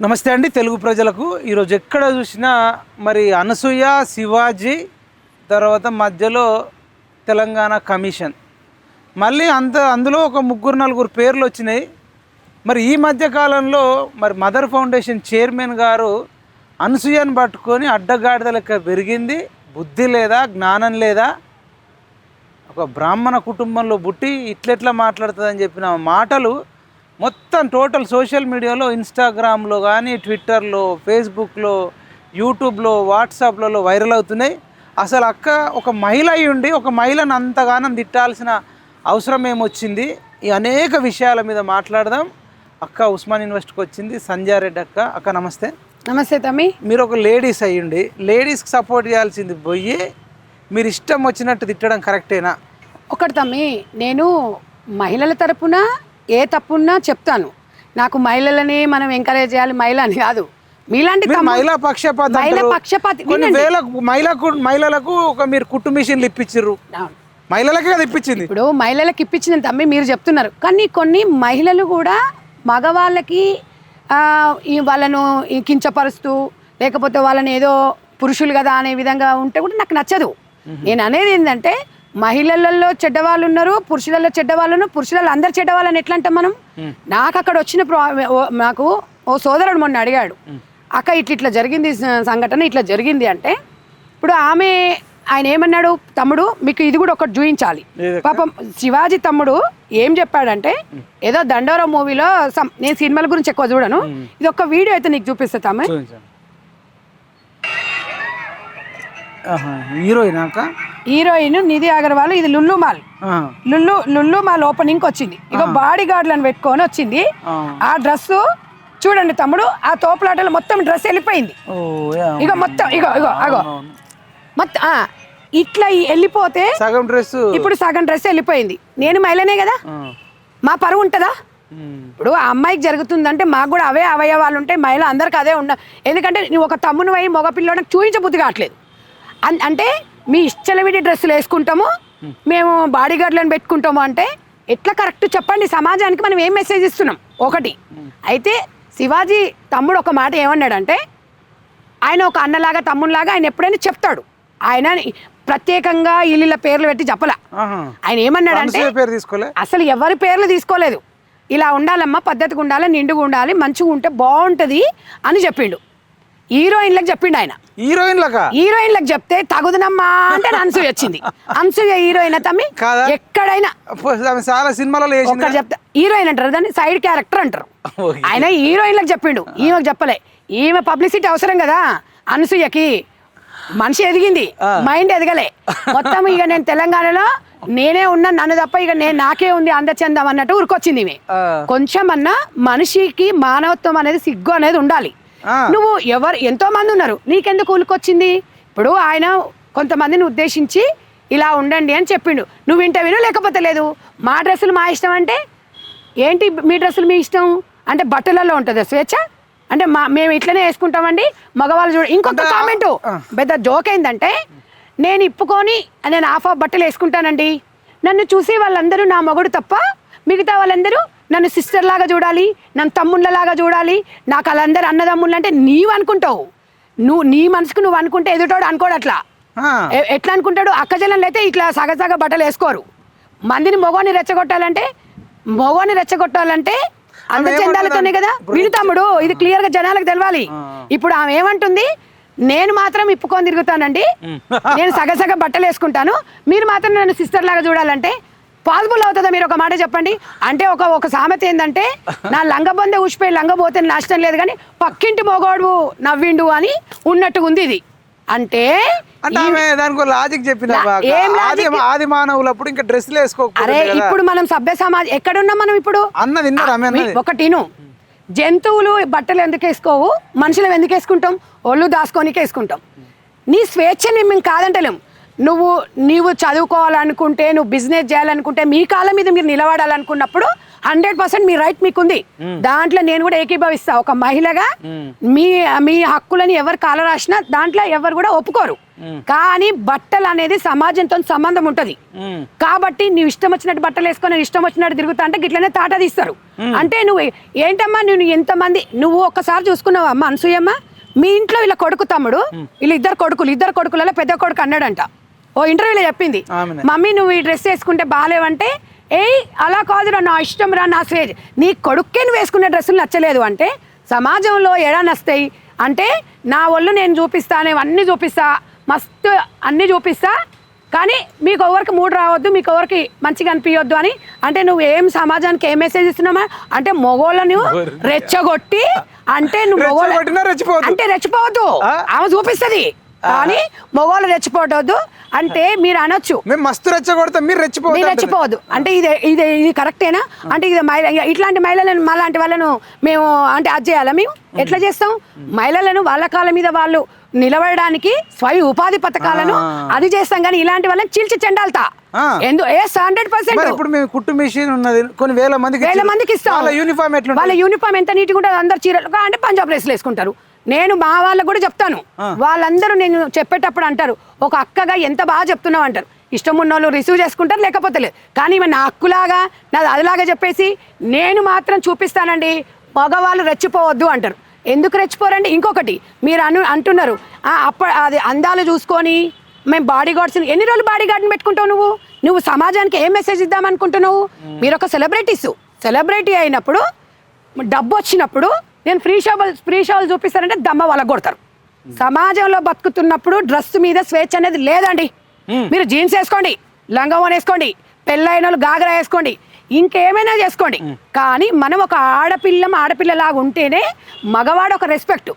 నమస్తే అండి తెలుగు ప్రజలకు. ఈరోజు ఎక్కడ చూసినా మరి అనసూయ, శివాజీ, తర్వాత మధ్యలో తెలంగాణ కమిషన్, మళ్ళీ అందులో ఒక 3-4 పేర్లు వచ్చినాయి. మరి ఈ మధ్యకాలంలో మరి మదర్ ఫౌండేషన్ చైర్మన్ గారు అనసూయను పట్టుకొని అడ్డగాడిద లెక్క పెరిగింది. బుద్ధి లేదా, జ్ఞానం లేదా, ఒక బ్రాహ్మణ కుటుంబంలో పుట్టి ఇట్లెట్లా మాట్లాడుతుందని చెప్పిన మాటలు మొత్తం టోటల్ సోషల్ మీడియాలో, ఇన్స్టాగ్రామ్లో కానీ, ట్విట్టర్లో, ఫేస్బుక్లో, యూట్యూబ్లో, వాట్సాప్లలో వైరల్ అవుతున్నాయి. అసలు అక్క ఒక మహిళ అయి ఉండి ఒక మహిళను అంతగానం తిట్టాల్సిన అవసరం ఏమొచ్చింది? ఈ అనేక విషయాల మీద మాట్లాడదాం. అక్క ఉస్మాన్ యూనివర్సిటీకి వచ్చింది, సంధ్యారెడ్డి అక్క. అక్క నమస్తే. నమస్తే తమ్మి. మీరు ఒక లేడీస్ అయ్యుండి లేడీస్కి సపోర్ట్ చేయాల్సింది పోయి మీరు ఇష్టం వచ్చినట్టు తిట్టడం కరెక్టేనా? ఒకటి తమ్మి, నేను మహిళల తరపున ఏ తప్పున్నా చెప్తాను. నాకు మహిళలని మనం ఎంకరేజ్ చేయాలి, మహిళ అని కాదు. మీలాంటి మహిళా పక్షపాతి మహిళలకు ఒక మీరు కుట్టు మిషన్లు ఇప్పించారు, మహిళలకే కదా ఇప్పించింది. ఇప్పుడు మహిళలకు ఇప్పించింది తమ్మి మీరు చెప్తున్నారు, కానీ కొన్ని మహిళలు కూడా మగవాళ్ళకి వాళ్ళను కించపరుస్తూ లేకపోతే వాళ్ళని ఏదో పురుషులు కదా అనే విధంగా ఉంటే కూడా నాకు నచ్చదు. నేను అనేది ఏంటంటే మహిళలలో చెడ్డవాళ్ళు ఉన్నారు, పురుషులలో చెడ్డవాళ్ళు ఉన్నారు. పురుషులలో అందరు చెడ్డవాళ్ళని ఎట్లా అంటాం మనం? నాకు అక్కడ వచ్చిన నాకు ఓ సోదరుడు మొన్న అడిగాడు, అక్క ఇట్లా జరిగింది సంఘటన, ఇట్లా జరిగింది అంటే, ఇప్పుడు ఆయన ఏమన్నాడు, తమ్ముడు మీకు ఇది కూడా ఒకటి చూపించాలి. పాపం శివాజీ తమ్ముడు ఏం చెప్పాడంటే, ఏదో దండోరా మూవీలో నేను సినిమాల గురించి ఎక్కువ చూడను, ఇది ఒక వీడియో అయితే నీకు చూపిస్తా తమ్ముడు. హీరోయిన్ నిధి అగర్వాల్, ఇది లుల్లు మాల్ ఓపెనింగ్ వచ్చింది. ఇక బాడీ గార్డ్లను పెట్టుకొని వచ్చింది. ఆ డ్రెస్ చూడండి తమ్ముడు, ఆ తోపులాటలో మొత్తం డ్రెస్ వెళ్ళిపోయింది. ఇక మొత్తం అగో మొత్తం ఇట్లా వెళ్ళిపోతే ఇప్పుడు సగం డ్రెస్ వెళ్ళిపోయింది. నేను మహిళనే కదా, మా పరువు ఉంటుందా? ఇప్పుడు ఆ అమ్మాయికి జరుగుతుందంటే మాకు కూడా అవే అవయవాలు ఉంటాయి. మహిళ అందరికి అదే ఎందుకంటే నువ్వు ఒక తమ్మును పోయి మగ పిల్లడానికి చూపించబుద్ధి కావట్లేదు. అంటే మీ ఇష్టలవిడి డ్రెస్సులు వేసుకుంటాము, మేము బాడీ గార్డ్లను పెట్టుకుంటాము అంటే ఎట్లా కరెక్ట్ చెప్పండి? సమాజానికి మనం ఏం మెసేజ్ ఇస్తున్నాం? ఒకటి అయితే శివాజీ తమ్ముడు ఒక మాట ఏమన్నాడంటే, ఆయన ఒక అన్నలాగా తమ్మునిలాగా ఆయన ఎప్పుడైనా చెప్తాడు. ఆయన ప్రత్యేకంగా ఇళ్ళ పేర్లు పెట్టి చెప్పలా. ఆయన ఏమన్నాడంటే, అసలు ఎవరి పేర్లు తీసుకోలేదు, ఇలా ఉండాలమ్మా, పద్ధతిగా ఉండాలి, నిండుగా ఉండాలి, మంచిగా ఉంటే బాగుంటుంది అని చెప్పిండు. హీరోయిన్లకు చెప్పిండు ఆయన. హీరోయిన్లకు చెప్తే తగుదనమ్మా అంటే అనసూయ వచ్చింది. అనసూయ హీరోయిన్ తమ్మి ఎక్కడైనా చాలా సినిమాలలో చెప్తా హీరోయిన్ అంటారు, దాన్ని సైడ్ క్యారెక్టర్ అంటారు. ఆయన హీరోయిన్లకు చెప్పిండు, ఈమెకు చెప్పలే. ఈమె పబ్లిసిటీ అవసరం కదా అనసూయకి. మనిషి ఎదిగింది, మైండ్ ఎదగలే మొత్తం. ఇక నేను తెలంగాణలో నేనే ఉన్నా, నన్ను తప్ప ఇక నాకే ఉంది అందచందం అన్నట్టు ఊరికొచ్చింది. కొంచెం అన్నా మనిషికి మానవత్వం అనేది, సిగ్గు అనేది ఉండాలి. నువ్వు ఎంతో మంది ఉన్నారు, నీకెందుకు ఊలికొచ్చింది? ఇప్పుడు ఆయన కొంతమందిని ఉద్దేశించి ఇలా ఉండండి అని చెప్పిండు, నువ్వు వింటే విను, లేకపోతే లేదు. మా డ్రెస్సులు మా ఇష్టం అంటే ఏంటి? మీ డ్రెస్సులు మీ ఇష్టం అంటే బట్టలలో ఉంటుంది స్వేచ్ఛ అంటే మేము ఇట్లనే వేసుకుంటామండి మగవాళ్ళు. చూడ ఇంకొక కామెంటు పెద్ద జోక్ ఏంటంటే, నేను ఇప్పుకొని నేను హాఫ్ బట్టలు వేసుకుంటానండి, నన్ను చూసి వాళ్ళందరూ నా మగుడు తప్ప మిగతా వాళ్ళందరూ నన్ను సిస్టర్ లాగా చూడాలి, నన్ను తమ్ముళ్ళలాగా చూడాలి, నాకు వాళ్ళందరూ అన్నదమ్ముళ్ళు అంటే నీవు అనుకుంటావు. నీ మనసుకు నువ్వు అనుకుంటే ఎదుటోడు అనుకోడు. అట్లా ఎట్లా అనుకుంటాడు? అక్కజనులు అయితే ఇట్లా సగసగ బట్టలు వేసుకోరు. మందిని మగవాన్ని రెచ్చగొట్టాలంటే అంద చెందాలతోనే కదా. విను తమ్ముడు, ఇది క్లియర్ గా జనాలకు తెలవాలి. ఇప్పుడు ఆమె ఏమంటుంది, నేను మాత్రం ఇప్పుకొని తిరుగుతానండి, నేను సగసగ బట్టలు వేసుకుంటాను, మీరు మాత్రం నన్ను సిస్టర్ లాగా చూడాలంటే పాసిబుల్ అవుతుందా? మీరు ఒక మాట చెప్పండి. అంటే ఒక సామెత ఏంటంటే, నా లంగబొందే ఊసిపోయి లంగబోతే నష్టం లేదు కానీ పక్కింటి మొగోడు నవ్విండు అని ఉన్నట్టుగా ఉంది ఇది. అంటే అరే ఇప్పుడు మనం సభ్య సమాజం ఎక్కడున్నాం మనం? ఇప్పుడు ఒకటి జంతువులు బట్టలు ఎందుకు వేసుకోవు, మనుషులు ఎందుకు వేసుకుంటాం? ఒళ్ళు దాచుకోనికే వేసుకుంటాం. నీ స్వేచ్ఛని మేము కాదంటలేము. నీవు చదువుకోవాలనుకుంటే, నువ్వు బిజినెస్ చేయాలనుకుంటే, మీ కాళ్ళ మీద మీరు నిలబడాలనుకున్నప్పుడు 100% మీ రైట్ మీకుంది. దాంట్లో నేను కూడా ఏకీభవిస్తా. ఒక మహిళగా మీ మీ హక్కులని ఎవరు కాలరాసినా దాంట్లో ఎవరు కూడా ఒప్పుకోరు. కానీ బట్టలు అనేది సమాజంతో సంబంధం ఉంటది. కాబట్టి నువ్వు ఇష్టం వచ్చినట్టు బట్టలు వేసుకొని ఇష్టం వచ్చినట్టు తిరుగుతా అంటే గిట్లనే తాట తీస్తారు. అంటే నువ్వు ఏంటమ్మా, నువ్వు ఎంతమంది నువ్వు ఒక్కసారి చూసుకున్నావు అమ్మ అనసూయమ్మ, మీ ఇంట్లో వీళ్ళ కొడుకు తమ్ముడు, వీళ్ళు ఇద్దరు కొడుకులలో పెద్ద కొడుకు అన్నాడంట ఓ ఇంటర్వ్యూలో చెప్పింది, మమ్మీ నువ్వు ఈ డ్రెస్ వేసుకుంటే బాగాలేవంటే ఏయ్ అలా కాదురా, నా ఇష్టం రా, నా స్వేజ్, నీ కొడుక్కే నువ్వు వేసుకునే డ్రెస్సులు నచ్చలేదు అంటే సమాజంలో ఎడా నస్తాయి అంటే నా ఒళ్ళు నేను చూపిస్తా, నేను అన్నీ చూపిస్తా, మస్తు అన్నీ చూపిస్తా, కానీ మీకు ఎవరికి మూడు రావద్దు, మీకు ఎవరికి మంచిగా అనిపించొద్దు అని అంటే నువ్వు ఏం సమాజానికి ఏం మెసేజ్ ఇస్తున్నావా అంటే మొగోళ్ళను రెచ్చగొట్టి అంటే నువ్వు మొగోళ్ళ అంటే రెచ్చిపోవద్దు, ఆమె చూపిస్తుంది కానీ మొగోళ్ళు రెచ్చిపోవద్దు అంటే మీరు అనొచ్చు మస్తు రెచ్చగొడతాం మీరు రెచ్చిపోవద్దు అంటే ఇది కరెక్టేనా అంటే ఇది ఇట్లాంటి మహిళలను మాలాంటి వాళ్ళను మేము అంటే అది చేయాలా? మేము ఎట్లా చేస్తాం? మహిళలను వాళ్ళ కాళ్ళ మీద వాళ్ళు నిలబడడానికి స్వయం ఉపాధి పథకాలను అది చేస్తాం, కానీ ఇలాంటి వాళ్ళని చీల్చి చెండాలతా 100%. ఇప్పుడు మేము కుట్టు మిషన్ ఉన్నది, కొన్ని వేల మందికి ఇస్తాం. వాళ్ళ యూనిఫామ్ ఎంత నీట్గా ఉంటుంది, అందరు చీరలు అంటే పంజాబ్ డ్రెస్లు వేసుకుంటారు. నేను మా వాళ్ళకు కూడా చెప్తాను, వాళ్ళందరూ నేను చెప్పేటప్పుడు అంటారు ఒక అక్కగా ఎంత బాగా చెప్తున్నావు అంటారు. ఇష్టం ఉన్న వాళ్ళు రిసీవ్ చేసుకుంటారు, లేకపోతే లేదు. కానీ నా హక్కులాగా నాది అదిలాగా చెప్పేసి నేను మాత్రం చూపిస్తానండి, మగవాళ్ళు రెచ్చిపోవద్దు అంటారు. ఎందుకు రెచ్చిపోరండి? ఇంకొకటి మీరు అంటున్నారు అది అందాలు చూసుకొని మేము బాడీ గార్డ్స్, ఎన్ని రోజులు బాడీ గార్డ్ని పెట్టుకుంటావు? నువ్వు సమాజానికి ఏం మెసేజ్ ఇద్దామనుకుంటున్నావు? మీరు ఒక సెలబ్రిటీ అయినప్పుడు డబ్బు వచ్చినప్పుడు నేను ఫ్రీ షోలు చూపిస్తానంటే దమ్మ వాళ్ళకు కొడతారు. సమాజంలో బతుకుతున్నప్పుడు డ్రెస్ మీద స్వేచ్ఛ అనేది లేదండి. మీరు జీన్స్ వేసుకోండి, లంగవోన్ వేసుకోండి, పెళ్ళైన వాళ్ళు గాగరా వేసుకోండి, ఇంకేమైనా చేసుకోండి, కానీ మనం ఒక ఆడపిల్లలాగా ఉంటేనే మగవాడు ఒక రెస్పెక్ట్.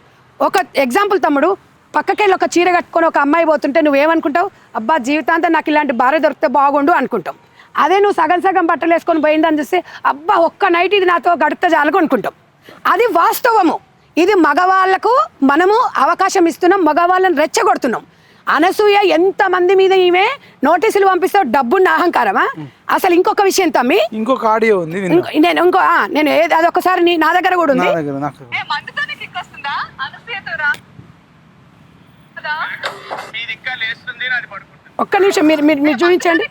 ఒక ఎగ్జాంపుల్ తమ్ముడు, పక్కకెళ్ళి ఒక చీర కట్టుకొని ఒక అమ్మాయి పోతుంటే నువ్వేమనుకుంటావు? అబ్బా జీవితాంతం నాకు ఇలాంటి భార్య దొరికితే బాగుండు అనుకుంటాం. అదే నువ్వు సగం బట్టలు వేసుకొని పోయిందని చూస్తే అబ్బా ఒక్క నైట్ ఇది నాతో గడిపితే చాలు అనుకుంటాం. అది వాస్తవము. ఇది మగవాళ్లకు మనము అవకాశం ఇస్తున్నాం, మగవాళ్ళని రెచ్చగొడుతున్నాం. అనసూయ ఎంతమంది మీద ఈమె నోటీసులు పంపిస్తావు, డబ్బున్న అహంకారమా? అసలు ఇంకొక విషయం తమ్మి, ఇంకొక ఆడియో ఉంది, నేను అదొకసారి నా దగ్గర కూడా ఉంది. ఒక్క నిమిషం మీరు చూపించండి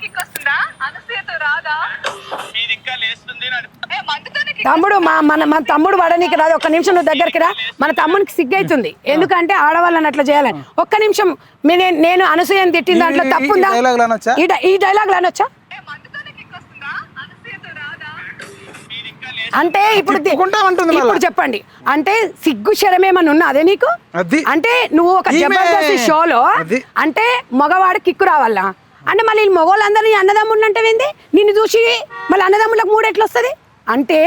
తమ్ముడు. మన తమ్ముడు పడనీకి రాదు. ఒక్క నిమిషం నువ్వు దగ్గరికి రా. మన తమ్మునికి సిగ్గైతుంది, ఎందుకంటే ఆడవాళ్ళని అట్లా చేయాలని. ఒక్క నిమిషం నేను అనసూయని తిట్టిన దాంట్లో తప్పుందా? ఈ డైలాగ్ అనొచ్చా? అంటే ఇప్పుడు చెప్పండి, అంటే సిగ్గు శరమేమన్నా ఉన్నా అదే నీకు? అంటే నువ్వు ఒక జబర్దస్త్ షోలో అంటే మగవాడు కిక్కు రావాలా అంటే మళ్ళీ మగవాళ్ళందరినీ అన్నదమ్ముడు అంటే ఏంది? నిన్ను చూసి మళ్ళీ అన్నదమ్ములకు మూడు ఎట్లా వస్తుంది అంటే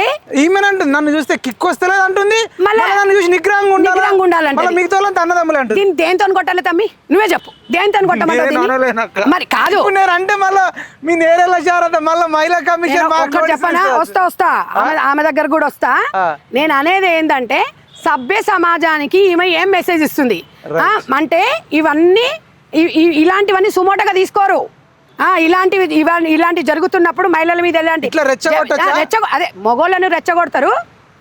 ఈమెనంటుంది నన్ను చూస్తే కిక్ వస్తలేదు అంటుంది, నన్ను చూసి నిగ్రహంగా ఉండాలంటే మిగతా అన్నదమ్ములు అంటుంది. దీన్ని దేనితో కొట్టాలి తమ్మి? నువ్వే చెప్పు, దేనితో కొట్టమని? మరి కాదు అంటే మళ్ళీ మీ నేరేలా చేరట మళ్ళీ మహిళా కమిషన్ చెప్పనా? వస్తా ఆమె దగ్గర కూడా వస్తా. నేను అనేది ఏంటంటే సభ్య సమాజానికి ఈమె ఏం మెసేజ్ ఇస్తుంది అంటే ఇవన్నీ ఇలాంటివన్నీ సుమోటగా తీసుకోరు. ఇలాంటివి జరుగుతున్నప్పుడు మహిళల మీద అదే మగోళ్ళను రెచ్చగొడతారు.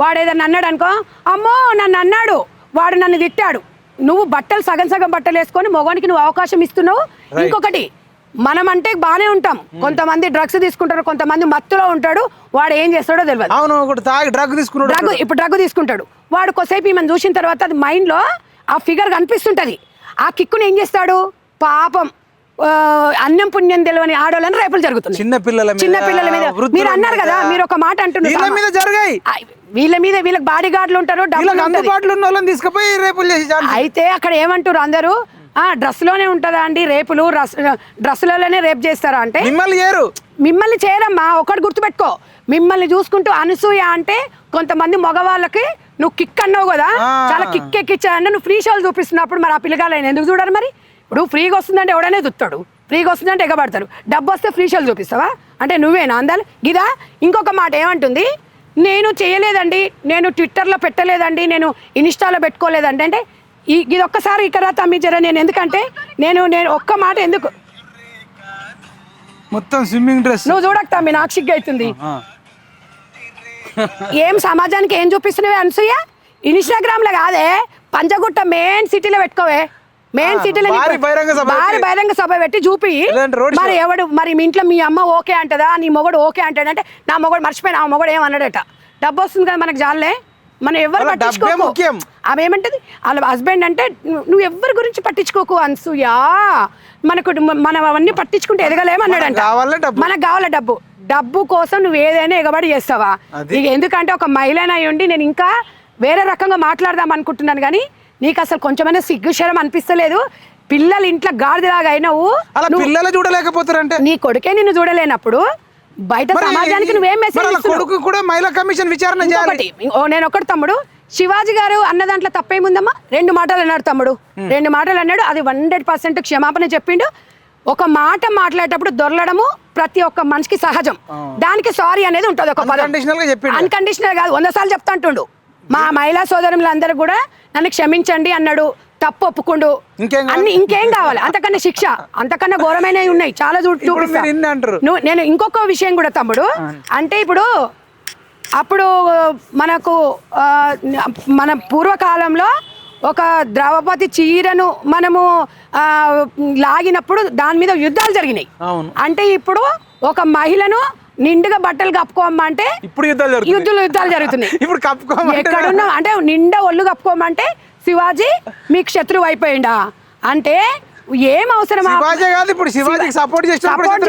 వాడు ఏదన్నా అన్నాడు అనుకో, అమ్మో నన్ను అన్నాడు, వాడు నన్ను తిట్టాడు. నువ్వు బట్టలు సగం బట్టలు వేసుకొని మగోనికి నువ్వు అవకాశం ఇస్తున్నావు. ఇంకొకటి, మనం అంటే బాగానే ఉంటాం, కొంతమంది డ్రగ్స్ తీసుకుంటారు, కొంతమంది మత్తులో ఉంటాడు, వాడు ఏం చేస్తాడో తెలియదు. ఇప్పుడు డ్రగ్ తీసుకుంటాడు వాడు. కొద్దిసేపు ఈమెను చూసిన తర్వాత అది మైండ్లో ఆ ఫిగర్ కనిపిస్తుంటది. ఆ కిక్కుని ఏం చేస్తాడు? పాపం అన్నం పుణ్యం తెలియని ఆడవాళ్ళని రేపులు జరుగుతుంది చిన్న పిల్లల మీద. మీరు అన్నారు కదా, మీరు ఒక మాట అంటున్నారు వీళ్ళకి బాడీ గార్డులు ఉంటారు, అయితే అక్కడ ఏమంటారు అందరూ డ్రెస్ లోనే ఉంటుందా అండి రేపులు? డ్రెస్సులలోనే రేప్ చేస్తారా అంటే మిమ్మల్ని చేయరమ్మా. ఒకటి గుర్తుపెట్టుకో, మిమ్మల్ని చూసుకుంటూ అనసూయ అంటే కొంతమంది మగవాళ్ళకి నువ్వు కిక్ అన్నావు కదా, చాలా కిక్ ఎక్కిచ్చాయంటే నువ్వు ఫ్రీ షోలు చూపిస్తున్నప్పుడు మరి ఆ పిల్లగాళ్ళని ఎందుకు చూడాలి? మరి ఇప్పుడు ఫ్రీగా వస్తుందంటే ఎవడనే చూస్తాడు, ఫ్రీగా వస్తుందంటే ఎగబడతారు. డబ్బు వస్తే ఫ్రీ షోలు చూపిస్తావా అంటే నువ్వేనా అందాలి గిదా? ఇంకొక మాట ఏమంటుంది, నేను చేయలేదండి, నేను ట్విట్టర్లో పెట్టలేదండి, నేను ఇన్స్టాలో పెట్టుకోలేదండి అంటే ఇది ఒక్కసారి ఇక్కడ తమ్మి జర. నేను ఎందుకంటే నేను ఒక్క మాట ఎందుకు మొత్తం స్విమ్మింగ్ డ్రెస్ నువ్వు చూడక తమ్మి, నాకు సిగ్గు అవుతుంది. ఏం సమాజానికి ఏం చూపిస్తున్నావే అనసూయ? ఇన్స్టాగ్రామ్ లో కాదే, పంజగుట్ట మెయిన్ సిటీలో పెట్టుకోవే. మెయిన్ సిటీలో భారీ బహిరంగ సభ పెట్టి చూపి. మరి ఎవడు మరి మీ ఇంట్లో మీ అమ్మ ఓకే అంటదా, నీ మొగడు ఓకే అంటాడంటే, నా మొగడు మర్చిపోయిన ఆ మొగడు ఏమన్నాడట, డబ్బు వస్తుంది కదా మనకు జాలే, మనం ఎవరు పట్టించుకోకు. ఆమె ఏమంటది, వాళ్ళ హస్బెండ్ అంటే నువ్వు ఎవరి గురించి పట్టించుకోకు అనసూయా, మనకు మనం అవన్నీ పట్టించుకుంటే ఎదగలేమన్నాడంట. మనకు కావాల డబ్బు, డబ్బు కోసం నువ్వు ఏదైనా ఎగబడి చేస్తావా? ఇక ఎందుకంటే ఒక మహిళన అయ్యుండి నేను ఇంకా వేరే రకంగా మాట్లాడదాం అనుకుంటున్నాను, కానీ నీకు అసలు కొంచెమైనా సిగ్గుశరం అనిపిస్తలేదు? పిల్లలు ఇంట్లో గాడిదలాగా అయినావు, పిల్లలు చూడలేకపోతారంటే నీ కొడుకే నిన్ను చూడలేనప్పుడు బయట సమాజానికి నువ్వేం మెసేజ్ కొడుకు కూడా మహిళా కమిషన్ విచారణ చేయాలి. నేను ఒకటి తమ్ముడు, శివాజీ గారు అన్న దాంట్లో తప్పేముందమ్మా? 2 మాటలు అన్నాడు తమ్ముడు, 2 మాటలు అన్నాడు, అది 100% క్షమాపణ చెప్పిండు. ఒక మాట మాట్లాడేటప్పుడు దొరలడము ప్రతి ఒక్క మనిషికి సహజం, దానికి సారీ అనేది ఉంటుంది. ఒక అన్కండిషనల్ కాదు, 100 సార్లు చెప్తా అంటుండు. మా మహిళా సోదరులందరూ కూడా నన్ను క్షమించండి అన్నాడు, తప్పు ఒప్పుకుండు. అన్ని ఇంకేం కావాలి? అంతకన్నా శిక్ష, అంతకన్నా ఘోరమైనవి ఉన్నాయి చాలా. నేను ఇంకొక విషయం కూడా తమ్ముడు, అంటే ఇప్పుడు అప్పుడు మనకు మన పూర్వకాలంలో ఒక ద్రౌపది చీరను మనము లాగినప్పుడు దాని మీద యుద్ధాలు జరిగినాయి. అంటే ఇప్పుడు ఒక మహిళను నిండుగా బట్టలు కప్పుకోమంటే ఇప్పుడు యుద్ధాలు జరుగుతున్నాయి. ఎక్కడున్నా అంటే నిండా ఒళ్ళు కప్పుకోమంటే శివాజీ మీకు శత్రువు అయిపోయిందా అంటే ఏం అవసరం? సపోర్ట్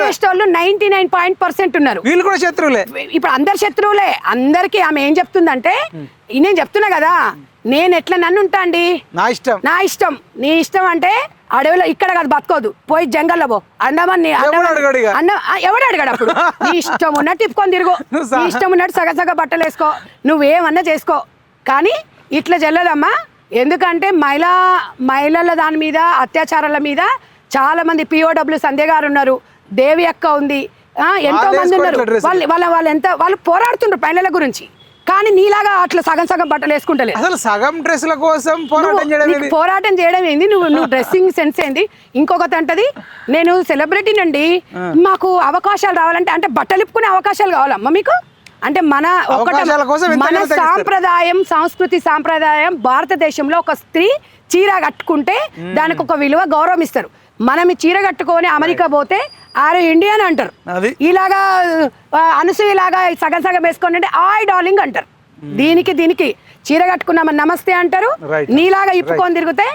చేసేవాళ్ళు 99% ఉన్నారు, వీళ్ళు కూడా శత్రువులే. ఇప్పుడు అందరు శత్రువులే అందరికి. ఆమె ఏం చెప్తుందంటే, నేను చెప్తున్నా కదా, నేను ఎట్లా నన్ను ఉంటా అండి, నా ఇష్టం. నీ ఇష్టం అంటే అడవిలో ఇక్కడ కాదు బతకోదు, పోయి జంగల్లో పో. అండమని ఎవడు అడిగాడు అప్పుడు? నీ ఇష్టం ఉన్నట్టు తిప్పుకొని తిరుగు, నీ ఇష్టం ఉన్నట్టు సగ బట్టలు వేసుకో, నువ్వేమన్నా చేసుకో, కానీ ఇట్లా చెల్లదమ్మా. ఎందుకంటే మహిళల దాని మీద అత్యాచారాల మీద చాలా మంది POW సంధ్య గారు ఉన్నారు, దేవి అక్క ఉంది, ఎంతో మంది ఉన్నారు. వాళ్ళు పోరాడుతుండ్రు మహిళల గురించి, కానీ నీలాగా అట్లా సగం బట్టలు వేసుకుంటలేదు. అసలు సగం డ్రెస్సుల కోసం పోరాటం చేయడం ఏంది? నువ్వు డ్రెస్సింగ్ సెన్స్ ఏంది? ఇంకొకటి అంటది, నేను సెలబ్రిటీ నుండి మాకు అవకాశాలు రావాలంటే, అంటే బట్టలు ఇప్పుకునే అవకాశాలు కావాలమ్మా మీకు? అంటే మన సాంప్రదాయం, సంస్కృతి సాంప్రదాయం, భారతదేశంలో ఒక స్త్రీ చీర కట్టుకుంటే దానికి ఒక విలువ, గౌరవం ఇస్తారు. మనం ఈ చీర కట్టుకొని అమెరికా పోతే ఆరు ఇండియన్ అంటారు, ఇలాగా అనసూయలాగా సగం వేసుకోండి అంటే ఆయ్ డార్లింగ్ అంటారు. దీనికి చీర కట్టుకున్నామని నమస్తే అంటారు. నీలాగా ఇప్పుకొని తిరిగితే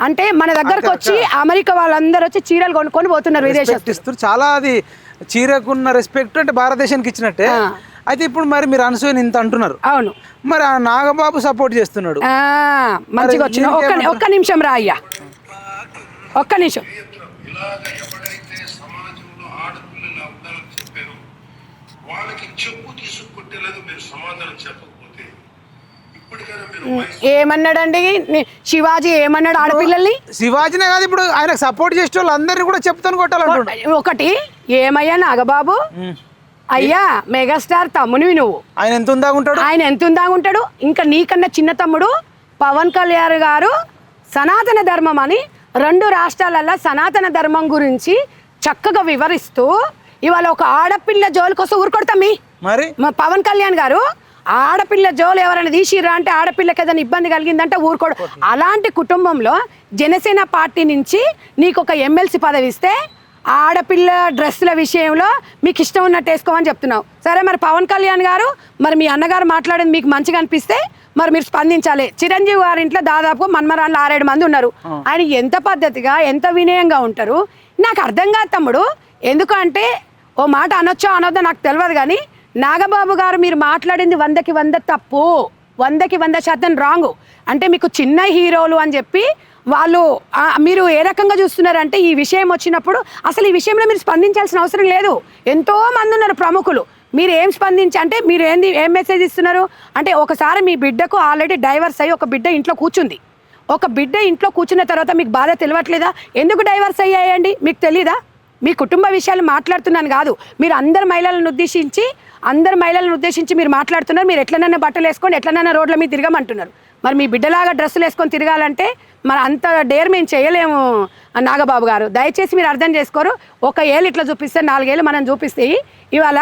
అంటే మన దగ్గరకు వచ్చి అమెరికా వాళ్ళందరూ వచ్చి చీరలు కొనుక్కొని పోతున్నారు విదేశాలు. చాలా అది చీరకున్న రెస్పెక్ట్ అంటే భారతదేశానికి ఇచ్చినట్టే. అయితే ఇప్పుడు మరి మీరు అనసూయని ఇంత అంటున్నారు, అవును, మరి ఆ నాగబాబు సపోర్ట్ చేస్తున్నాడు. మంచిగా వచ్చిన ఒక్క నిమిషం రా అయ్యా, ఒక్క నిమిషం. ఏమన్నాడండి శివాజీ? ఏమన్నాడు ఆడపిల్లల్ని? శివాజీనే కాదు, ఇప్పుడు ఆయన సపోర్ట్ చేసే వాళ్ళు అందరినీ కూడా చెప్తాను కొట్టాలంటాడు. ఒకటి ఏమయ్యా నాగబాబు, అయ్యా మెగాస్టార్ తమ్మునివి నువ్వు, ఆయన ఎంత ఉందాగుంటాడు. ఇంకా నీకన్నా చిన్న తమ్ముడు పవన్ కళ్యాణ్ గారు సనాతన ధర్మం అని 2 రాష్ట్రాలలో సనాతన ధర్మం గురించి చక్కగా వివరిస్తూ ఇవాళ ఒక ఆడపిల్ల జోలికొస్తే ఊరుకొడతాం. మరి పవన్ కళ్యాణ్ గారు ఆడపిల్ల జోలు ఎవరైనా తీసిరా అంటే, ఆడపిల్లకి ఏదైనా ఇబ్బంది కలిగిందంటే ఊరుకోడు. అలాంటి కుటుంబంలో జనసేన పార్టీ నుంచి నీకు ఒక ఎమ్మెల్సీ పదవి ఇస్తే ఆడపిల్ల డ్రెస్సుల విషయంలో మీకు ఇష్టం ఉన్నట్టు వేసుకోమని చెప్తున్నావు. సరే, మరి పవన్ కళ్యాణ్ గారు, మరి మీ అన్నగారు మాట్లాడేది మీకు మంచిగా అనిపిస్తే మరి మీరు స్పందించాలి. చిరంజీవి గారి ఇంట్లో దాదాపు మన్మరాళ్ళు 6-7 మంది ఉన్నారు. ఆయన ఎంత పద్ధతిగా, ఎంత వినయంగా ఉంటారు నాకు అర్థం కాదు తమ్ముడు. ఎందుకంటే ఓ మాట అనొచ్చో అనొద్దో నాకు తెలియదు, కానీ నాగబాబు గారు మీరు మాట్లాడింది 100కి 100 తప్పు, 100కి 100% రాంగ్. అంటే మీకు చిన్న హీరోలు అని చెప్పి వాళ్ళు మీరు ఏ రకంగా చూస్తున్నారంటే, ఈ విషయం వచ్చినప్పుడు అసలు ఈ విషయంలో మీరు స్పందించాల్సిన అవసరం లేదు. ఎంతో మంది ఉన్నారు ప్రముఖులు, మీరు ఏం స్పందించి అంటే మీరు ఏం మెసేజ్ ఇస్తున్నారు అంటే, ఒకసారి మీ బిడ్డకు ఆల్రెడీ డైవర్స్ అయ్యి ఒక బిడ్డ ఇంట్లో కూర్చుంది. ఒక బిడ్డ ఇంట్లో కూర్చున్న తర్వాత మీకు బాధ తెలియట్లేదా? ఎందుకు డైవర్స్ అయ్యాయండి మీకు తెలీదా? మీ కుటుంబ విషయాలు మాట్లాడుతున్నాను కాదు, మీరు అందరు మహిళలను ఉద్దేశించి మీరు మాట్లాడుతున్నారు. మీరు ఎట్లనైనా బట్టలు వేసుకొని ఎట్లనైనా రోడ్ల మీద తిరగమంటున్నారు. మరి మీ బిడ్డలాగా డ్రెస్సులు వేసుకొని తిరగాలంటే మరి అంత డేర్ మేము చేయలేము నాగబాబు గారు. దయచేసి మీరు అర్థం చేసుకోరు. 1 ఏళ్ళు ఇట్లా చూపిస్తే 4 ఏళ్ళు మనం చూపిస్తే ఇవాళ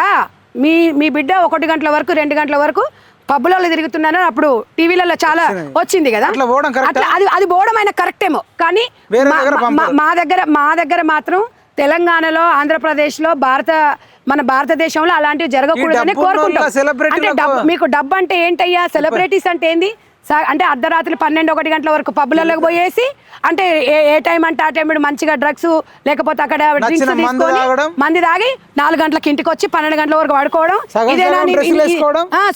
మీ మీ బిడ్డ 1 గంటల వరకు 2 గంటల వరకు పబ్బులలో తిరుగుతున్నాను అప్పుడు టీవీలలో చాలా వచ్చింది కదా, అట్లా అది పోవడం అయినా కరెక్ట్ ఏమో. కానీ మా దగ్గర మాత్రం తెలంగాణలో, ఆంధ్రప్రదేశ్లో, మన భారతదేశంలో అలాంటివి జరగకూడదని కోరుకుంటాం. అంటే మీకు డబ్బు అంటే ఏంటయ్యా, సెలబ్రిటీస్ అంటే ఏంది? అంటే అర్ధరాత్రి 12-1 గంటల వరకు పబ్బులలోకి పోయేసి, అంటే ఏ టైం అంటే ఆ టైం మంచిగా డ్రగ్స్ లేకపోతే అక్కడ మంది తాగి 4 గంటలకు ఇంటికి వచ్చి 12 గంటల వరకు పడుకోవడం, ఇదేనా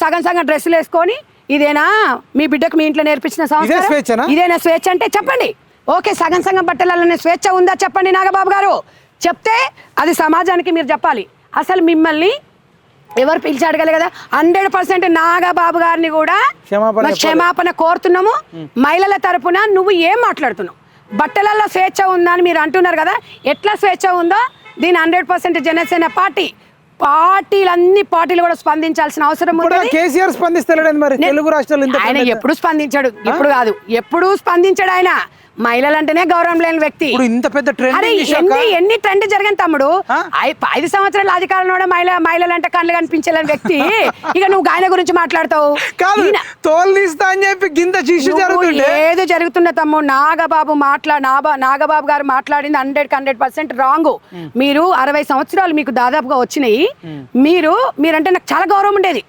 సగం సగం డ్రెస్సులు వేసుకొని, ఇదేనా మీ బిడ్డకు మీ ఇంట్లో నేర్పించిన సంస్కారం? ఇదేనా స్వేచ్ఛ అంటే చెప్పండి. ఓకే, సగం సగం బట్టలలోనే స్వేచ్ఛ ఉందా చెప్పండి నాగబాబు గారు. చెప్తే అది సమాజానికి మీరు చెప్పాలి. అసలు మిమ్మల్ని ఎవరు పిలిచి అడగలే కదా. 100% నాగబాబు గారిని కూడా క్షమాపణ కోరుతున్నాము. మహిళల తరపున నువ్వు ఏం మాట్లాడుతున్నావు? బట్టలలో స్వేచ్ఛ ఉందా అని మీరు అంటున్నారు కదా, ఎట్లా స్వేచ్ఛ ఉందో దీని 100% జనసేన పార్టీలు కూడా స్పందించాల్సిన అవసరం ఉంది. కేసీఆర్ స్పందిస్తలేడు మరి తెలుగు రాష్ట్రాలు. ఆయన ఎప్పుడు స్పందించాడు? ఇప్పుడు కాదు, ఎప్పుడు స్పందించాడు ఆయన. మహిళలు అంటేనే గౌరవం లేని వ్యక్తి. ఇంత పెద్ద ఎన్ని ట్రెండ్ జరిగింది తమ్ముడు. 5 సంవత్సరాల అధికారంలో మహిళలు అంటే కళ్ళు కనిపించలేని వ్యక్తి. ఇక నువ్వు ఆయన గురించి మాట్లాడతావు. ఏదో జరుగుతున్న తమ్ముడు. నాగబాబు గారు మాట్లాడింది 100% రాంగ్. మీరు 60 సంవత్సరాలు మీకు దాదాపుగా వచ్చినాయి. మీరంటే నాకు చాలా గౌరవం ఉండేది,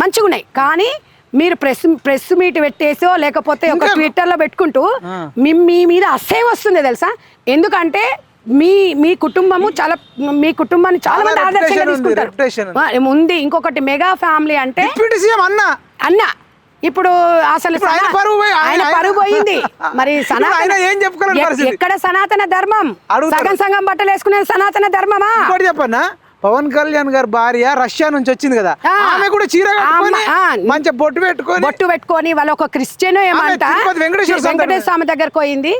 మంచిగా ఉన్నాయి. కానీ మీరు ప్రెస్ మీట్ పెట్టేసో లేకపోతే ఒక ట్విట్టర్లో పెట్టుకుంటూ మీ మీద అసహ్యం వస్తుంది తెలుసా. ఎందుకంటే మీ కుటుంబము మీ కుటుంబాన్ని చాలా మంది ఆదర్శంగా తీసుకుంటారు. ఉంది ఇంకొకటి మెగా ఫ్యామిలీ అంటే అన్న. ఇప్పుడు అసలు ఆయన పరువు పోయింది. మరి ఎక్కడ సనాతన ధర్మం? సగం సగం బట్టలు వేసుకునేది సనాతన ధర్మమా? చెప్పన్నా, పవన్ కళ్యాణ్ గారి భార్య రష్యా నుంచి వచ్చింది కదా, ఆమె కూడా చీర మంచి బొట్టు పెట్టుకొని వాళ్ళ ఒక క్రిస్టియన్ ఏమంట వెంకటేశ్వర స్వామి దగ్గరకు పోయింది.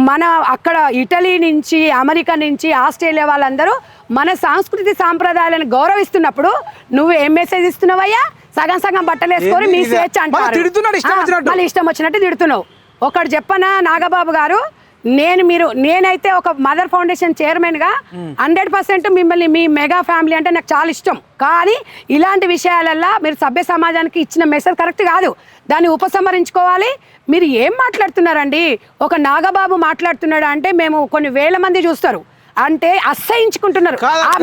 మన అక్కడ ఇటలీ నుంచి, అమెరికా నుంచి, ఆస్ట్రేలియా వాళ్ళందరూ మన సంస్కృతి సాంప్రదాయాలను గౌరవిస్తున్నప్పుడు నువ్వు ఏం మెసేజ్ ఇస్తున్నావయ్యా? సగం సగం బట్టలు వేసుకొని మీ స్వేచ్ఛ అంటారు, మళ్ళీ ఇష్టం వచ్చినట్టు తిడుతున్నావు. ఒకటి చెప్పనా నాగబాబు గారు, నేనైతే ఒక మదర్ ఫౌండేషన్ చైర్మన్గా 100% మిమ్మల్ని, మీ మెగా ఫ్యామిలీ అంటే నాకు చాలా ఇష్టం. కానీ ఇలాంటి విషయాలల్లో మీరు సభ్య సమాజానికి ఇచ్చిన మెసేజ్ కరెక్ట్ కాదు, దాన్ని ఉపసంహరించుకోవాలి. మీరు ఏం మాట్లాడుతున్నారండి? ఒక నాగబాబు మాట్లాడుతున్నాడు అంటే మేము కొన్ని వేల మంది చూస్తారు, అంటే అసహించుకుంటున్నారు.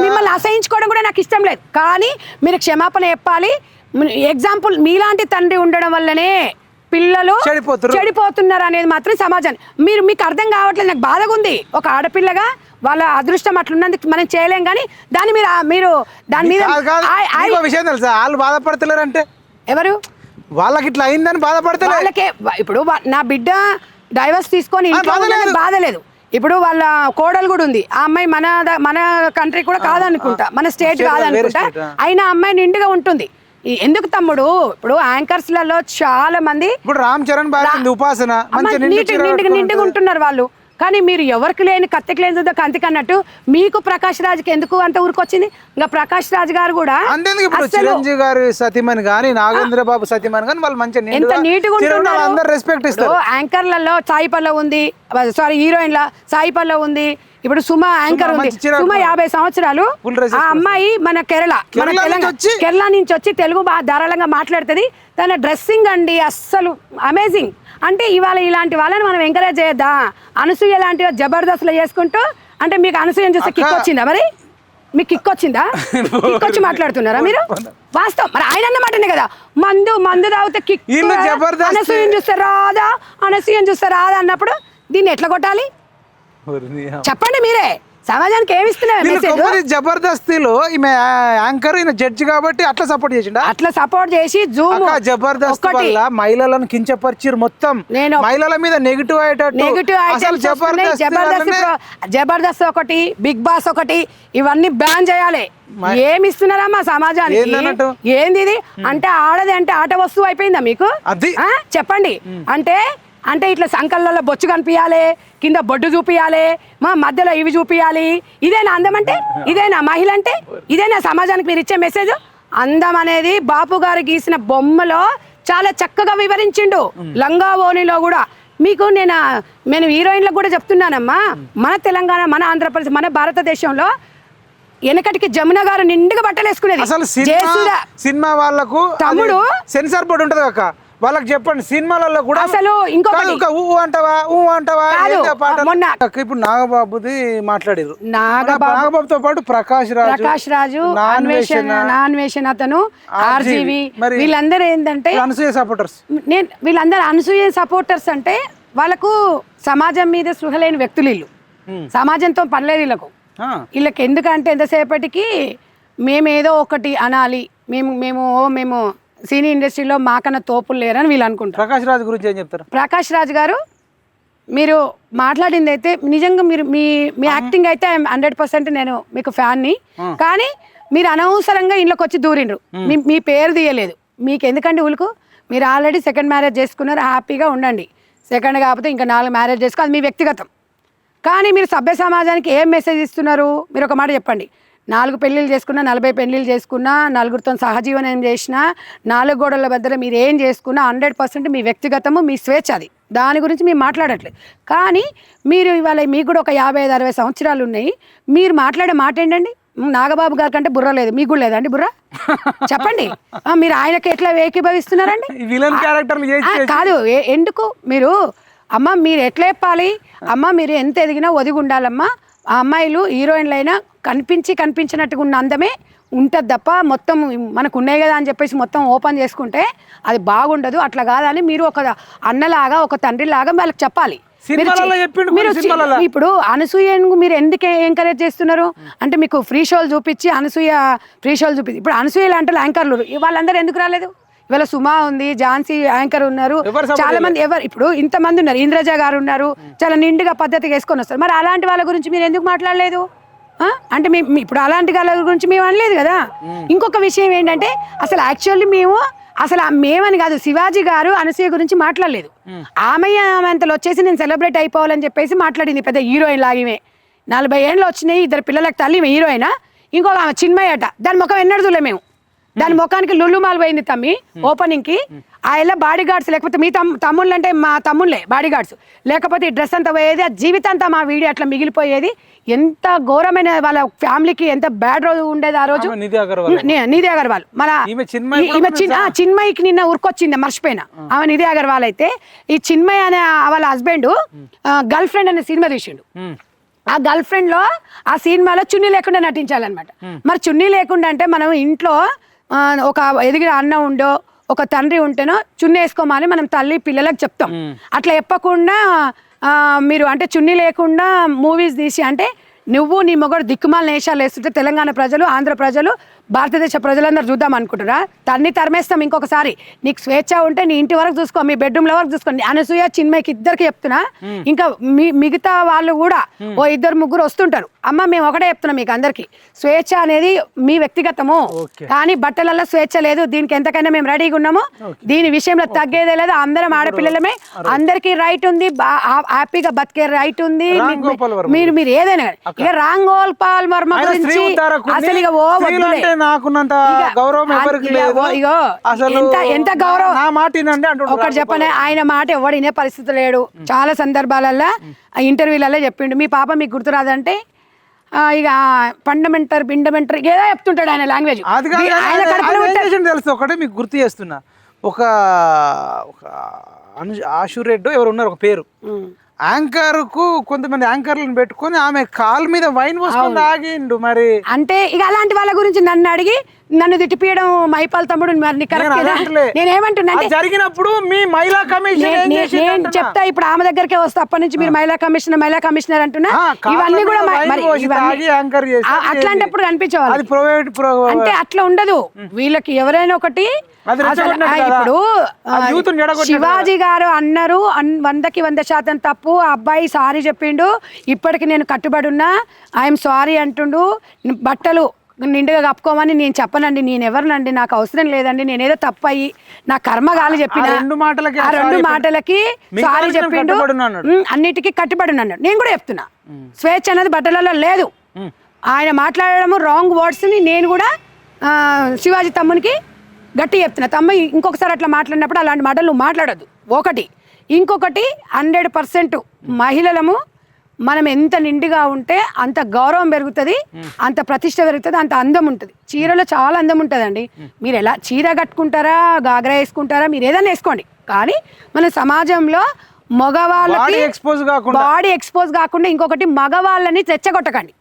మిమ్మల్ని అసహించుకోవడం కూడా నాకు ఇష్టం లేదు. కానీ మీరు క్షమాపణ చెప్పాలి. ఎగ్జాంపుల్, మీలాంటి తండ్రి ఉండడం వల్లనే పిల్లలు చెడిపోతున్నారు అనేది మాత్రం సమాజాన్ని మీకు అర్థం కావట్లేదు. నాకు బాధగా ఉంది. ఒక ఆడపిల్లగా వాళ్ళ అదృష్టం అట్లున్నందుకు మనం చేయలేం. కానీ దాన్ని మీరు దాని మీద విషయం తెలుసా, వాళ్ళు బాధపడతలేరంటే ఎవరు? వాళ్ళకి ఇట్లా అయిందని బాధపడతారు. వాళ్ళకే ఇప్పుడు నా బిడ్డ డైవర్స్ తీసుకొని బాధ లేదు. ఇప్పుడు వాళ్ళ కోడలు కూడా ఉంది. ఆ అమ్మాయి మన కంట్రీ కూడా కాదనుకుంటా, మన స్టేట్ కాదనుకుంటా, అయినా అమ్మాయి నిండుగా ఉంటుంది. ఎందుకు తమ్ముడు? ఇప్పుడు యాంకర్స్ లలో చాలా మంది రామ్ చరణ్ ఉపాసన నిండుగా ఉంటున్నారు వాళ్ళు. కానీ మీరు ఎవరికి లేని కత్తికి లేని కంతికి అన్నట్టు మీకు ప్రకాష్ రాజ్కి ఎందుకు అంత ఊరికొచ్చింది? ఇంకా ప్రకాష్ రాజ్ గారు కూడా చిరంజీవి గారి సతీమణి గాని, నాగేంద్ర బాబు సతీమణి గాని వాళ్ళు మంచిగా ఎంత నీట్గా ఉంటున్నారు, రెస్పెక్ట్ ఇస్తారు. యాంకర్లలో సాయి పల్లవి ఉంది, సారీ హీరోయిన్ల సాయి పల్లవి ఉంది. ఇప్పుడు సుమ యాంకర్ ఉంది, సుమ 50 సంవత్సరాలు. ఆ అమ్మాయి మన కేరళ నుంచి వచ్చి తెలుగు బాగా ధారాళంగా మాట్లాడుతుంది. తన డ్రెస్సింగ్ అండి అస్సలు అమేజింగ్. అంటే ఇవాళ ఇలాంటి వాళ్ళని మనం ఎంకరేజ్ చేయొద్దా? అనసూయ లాంటివి జబర్దస్త్లో చేసుకుంటూ, అంటే మీకు అనసూయని చూస్తే కిక్ వచ్చిందా? మరి మీకు కిక్ వచ్చిందా? కిక్ వచ్చి మాట్లాడుతున్నారా మీరు? వాస్తవం. మరి ఆయన అన్నమాటనే కదా, మందు తాగితే కిక్, అనసూయని చూస్తే రాదా, అనసూయని చూస్తే రాదా అన్నప్పుడు దీన్ని ఎట్లా కొట్టాలి చెప్పండి మీరే. సమాజానికి ఏమి ఇస్తున్నారు? జబర్దస్తిలో ఈమె యాంకర్, ఈయన జడ్జి కాబట్టి అట్లా సపోర్ట్ చేసిండు. అట్లా సపోర్ట్ చేసి జబర్దస్త్ వల్ల మహిళలను కించపరిచిరు. మొత్తం మహిళల మీద నెగిటివ్ జబర్దస్త్ ఒకటి, బిగ్ బాస్ ఒకటి, ఇవన్నీ బ్యాన్ చేయాలి. ఏమి ఇస్తున్నారమ్మా సమాజానికి? ఏంది ఇది? అంటే ఆడది అంటే ఆట వస్తువు అయిపోయిందా మీకు? చెప్పండి. అంటే ఇట్లా సంకళ్ళలో బొచ్చు కనిపించాలి, కింద బొడ్డు చూపియాలి, మా మధ్యలో ఇవి చూపియాలి. ఇదేనా అందం అంటే? ఇదేనా మహిళ అంటే? ఇదేనా సమాజానికి మీరు ఇచ్చే మెసేజ్? అందం అనేది బాపు గారు గీసిన బొమ్మలో చాలా చక్కగా వివరించిండు. లంగా ఓణిలో కూడా మీకు నేను హీరోయిన్లకు కూడా చెప్తున్నానమ్మా, మన తెలంగాణ, మన ఆంధ్రప్రదేశ్, మన భారతదేశంలో వెనకటికి జమున గారు నిండుగా బట్టలు వేసుకునేది. అసలు సినిమా వాళ్ళకు తమ్ముడు సెన్సార్ బోర్డు ఉంటది అక్క, వాళ్ళకి చెప్పండి సినిమాలలో కూడా అసలు మొన్న ఇప్పుడు నాగబాబుది మాట్లాడారు. నాగబాబుతో పాటు ప్రకాష్ రాజు నాన్వేషన్ అతను ఆర్జీవి వీళ్ళందరూ ఏంటంటే అనసూయ సపోర్టర్స్. వీళ్ళందరూ అనసూయ సపోర్టర్స్ అంటే వాళ్ళకు సమాజం మీద స్పృహ లేని వ్యక్తులు. వీళ్ళు సమాజంతో పనిలేదు వీళ్ళకు. వీళ్ళకి ఎందుకంటే ఎంతసేపటికి మేమేదో ఒకటి అనాలి, మేము సినీ ఇండస్ట్రీలో మాకన్నా తోపులు లేరని వీళ్ళు అనుకుంటారు. ప్రకాష్ రాజ్ గురించి ఏం చెప్తారు? ప్రకాష్ రాజ్ గారు మీరు మాట్లాడింది అయితే నిజంగా మీరు మీ యాక్టింగ్ అయితే 100% నేను మీకు ఫ్యాన్ని. కానీ మీరు అనవసరంగా ఇంట్లోకి వచ్చి దూరిండ్రు, మీ పేరు తీయలేదు. మీకు ఎందుకంటే ఉలుకు, మీరు ఆల్రెడీ సెకండ్ మ్యారేజ్ చేసుకున్నారు, హ్యాపీగా ఉండండి. సెకండ్ కాకపోతే ఇంకా 4 మ్యారేజ్ చేసుకో, అది మీ వ్యక్తిగతం. కానీ మీరు సభ్య సమాజానికి ఏం మెసేజ్ ఇస్తున్నారు? మీరు ఒక మాట చెప్పండి. 4 పెళ్ళిళ్ళు చేసుకున్నా, 40 పెళ్ళిళ్ళు చేసుకున్నా, 4గురితో సహజీవనం చేసినా, 4 గోడల మధ్య మీరు ఏం చేసుకున్నా 100% మీ వ్యక్తిగతము, మీ స్వేచ్ఛ. అది దాని గురించి మేము మాట్లాడట్లేదు. కానీ మీరు ఇవాళ మీకు కూడా ఒక 55-60 సంవత్సరాలు ఉన్నాయి. మీరు మాట్లాడే మాట ఏంటండి? నాగబాబు గారి కంటే బుర్ర లేదు, మీకు కూడా లేదండి బుర్ర? చెప్పండి. మీరు ఆయనకి ఎట్లా ఏకీభవిస్తున్నారండి? కాదు, ఎందుకు మీరు అమ్మ మీరు ఎట్లా చెప్పాలి? అమ్మ మీరు ఎంత ఎదిగినా ఒదిగి ఉండాలమ్మా. ఆ అమ్మాయిలు హీరోయిన్లు అయినా కనిపించినట్టుగా ఉన్న అందమే ఉంటుంది తప్ప మొత్తం మనకు ఉన్నాయి కదా అని చెప్పేసి మొత్తం ఓపెన్ చేసుకుంటే అది బాగుండదు. అట్లా కాదని మీరు ఒక అన్నలాగా ఒక తండ్రిలాగా వాళ్ళకి చెప్పాలి. ఇప్పుడు అనసూయను మీరు ఎందుకు ఎంకరేజ్ చేస్తున్నారు అంటే మీకు ఫ్రీ షోలు చూపించి ఇప్పుడు అనసూయ లాంటి యాంకర్లు వాళ్ళందరూ ఎందుకు రాలేదు? ఇవాళ సుమా ఉంది, ఝాన్సీ యాంకర్ ఉన్నారు, చాలా మంది ఇప్పుడు ఇంతమంది ఉన్నారు, ఇంద్రజ గారు ఉన్నారు, చాలా నిండుగా పద్ధతిగా వేసుకొని వస్తారు. మరి అలాంటి వాళ్ళ గురించి మీరు ఎందుకు మాట్లాడలేదు? అంటే ఇప్పుడు అలాంటి వాళ్ళ గురించి మేము అనలేదు కదా. ఇంకొక విషయం ఏంటంటే అసలు యాక్చువల్లీ మేమని కాదు, శివాజీ గారు అనసూయ గురించి మాట్లాడలేదు. ఆమె వచ్చేసి నేను సెలబ్రేట్ అయిపోవాలని చెప్పేసి మాట్లాడింది. పెద్ద హీరోయిన్ లాగే 40 ఏళ్ళు వచ్చినాయి, 2 పిల్లలకు తల్లి హీరోయినా. ఇంకొక ఆమె చిన్మయ్య అట, దాని ముఖం ఎన్నడూ చూడలే మేము. దాని ముఖానికి లుల్లు మాల్ పోయింది తమ్మి ఓపెనింగ్ కి. ఆయన బాడీ గార్డ్స్ లేకపోతే మీ తమ్ముళ్ళు అంటే మా తమ్ముళ్ళే బాడీ గార్డ్స్, లేకపోతే ఈ డ్రెస్ అంతా పోయేది, ఆ జీవితంతా మా వీడియో అట్లా మిగిలిపోయేది. ఎంత ఘోరమైన వాళ్ళ ఫ్యామిలీకి ఎంత బ్యాడ్ రోజు ఉండేది ఆ రోజు. నిధి అగర్వాల్ మన చిన్మయికి నిన్న ఉరికొచ్చింది, మర్చిపోయినా. ఆమె నిధి అగర్వాల్ అయితే ఈ చిన్మయ్ అనే వాళ్ళ హస్బెండ్ గర్ల్ ఫ్రెండ్ అనే సినిమా తీసిండు. ఆ గర్ల్ ఫ్రెండ్ లో ఆ సినిమాలో చున్నీ లేకుండా నటించాలన్నమాట. మరి చున్నీ లేకుండా అంటే మనం ఇంట్లో ఒక ఎదిగిన అన్న ఉండో ఒక తండ్రి ఉంటేనో చున్నీ వేసుకోమని మనం తల్లి పిల్లలకు చెప్తాం. అట్లా చెప్పకుండా మీరు అంటే చున్నీ లేకుండా మూవీస్ తీసి అంటే నువ్వు నీ మొగడు దిక్కుమాల నేషాలు వేస్తుంటే తెలంగాణ ప్రజలు, ఆంధ్ర ప్రజలు, భారతదేశ ప్రజలందరూ చూద్దాం అనుకుంటున్నా. తరిమేస్తాం ఇంకొకసారి. నీకు స్వేచ్ఛ ఉంటే నీ ఇంటి వరకు చూసుకో, మీ బెడ్రూమ్ల వరకు చూసుకోండి. అనసూయ చిన్మయ్కి ఇద్దరికి చెప్తున్నా, ఇంకా మిగతా వాళ్ళు కూడా 2-3 వస్తుంటారు. అమ్మ మేము ఒకటే చెప్తున్నాం మీకు అందరికి, స్వేచ్ఛ అనేది మీ వ్యక్తిగతము, కానీ బట్టలలో స్వేచ్ఛ లేదు. దీనికి ఎంతకైనా మేము రెడీగా ఉన్నాము, దీని విషయంలో తగ్గేదే లేదు. అందరం ఆడపిల్లలమే, అందరికి రైట్ ఉంది, హ్యాపీగా బతికే రైట్ ఉంది. మీరు ఏదైనా ఇక రామ్ గోపాల్ వర్మ గురించి అసలు ఇక నాకున్నంత గౌరవం ఎవరికి లేదు. అసలు ఎంత గౌరవం నా మాట ఒకటి చెప్పనే, ఆయన మాట ఎవడు వినే పరిస్థితి లేడు. చాలా సందర్భాలలో ఇంటర్వ్యూలలో చెప్పిండు, మీ పాప మీకు గుర్తురాదంటే ఇక పండమెంటర్ పిండమెంటర్ ఏదో చెప్తుంటాడు ఆయన లాంగ్వేజ్. తెలుసు. ఒకటే మీకు గుర్తు చేస్తున్నా, ఒక ఆశురెడ్డి ఎవరు ఉన్నారు ఒక పేరు, యాంకర్ కు కొంతమంది యాంకర్లను పెట్టుకొని ఆమె కాల్ మీద వైన్ పోసుకొని ఆగిండు. మరి అంటే ఇక అలాంటి వాళ్ళ గురించి నన్ను అడిగి నన్ను తిట్టిపియడం మైపాల్ తమ్ముడు నేనేమంటున్నా జరిగినప్పుడు మీ మహిళా కమిషన్ నేను చెప్తా. ఇప్పుడు ఆమె దగ్గరకే వస్తా, అప్పటి నుంచి మీరు మహిళా కమిషనర్ అంటున్నా. ఇవన్నీ కూడా అట్లాంటప్పుడు కనిపించేవాళ్ళు. అంటే అట్లా ఉండదు వీళ్ళకి. ఎవరైనా ఒకటి ఇప్పుడు శివాజీ గారు అన్నారు 100కి 100% తప్పు. ఆ అబ్బాయి సారీ చెప్పిండు, ఇప్పటికి నేను కట్టుబడి ఉన్నా, ఐఎమ్ సారీ అంటుండు. బట్టలు నిండుగా కప్పుకోమని నేను చెప్పనండి, నేను ఎవరినండి, నాకు అవసరం లేదండి, నేనేదో తప్పు అయ్యి నా కర్మ గాలి చెప్పిన 2 మాటలకి సారీ చెప్పిండు, అన్నిటికీ కట్టుబడి ఉన్నాడు. నేను కూడా చెప్తున్నా, స్వేచ్ఛ అనేది బట్టలలో లేదు. ఆయన మాట్లాడడము రాంగ్ వర్డ్స్ ని నేను కూడా శివాజీ తమ్మునికి గట్టి చెప్తున్నా, తమ్మ ఇంకొకసారి అట్లా మాట్లాడినప్పుడు అలాంటి మాటలు నువ్వు మాట్లాడద్దు. ఒకటి. ఇంకొకటి 100% మహిళలము మనం ఎంత నిండుగా ఉంటే అంత గౌరవం పెరుగుతుంది, అంత ప్రతిష్ట పెరుగుతుంది, అంత అందం ఉంటుంది. చీరలో చాలా అందం ఉంటుందండి. మీరు ఎలా చీర కట్టుకుంటారా, గాగ్రా వేసుకుంటారా, మీరు ఏదైనా వేసుకోండి, కానీ మన సమాజంలో మగవాళ్ళకి బాడీ ఎక్స్పోజ్ కాకుండా ఇంకొకటి మగవాళ్ళని రెచ్చగొట్టకండి.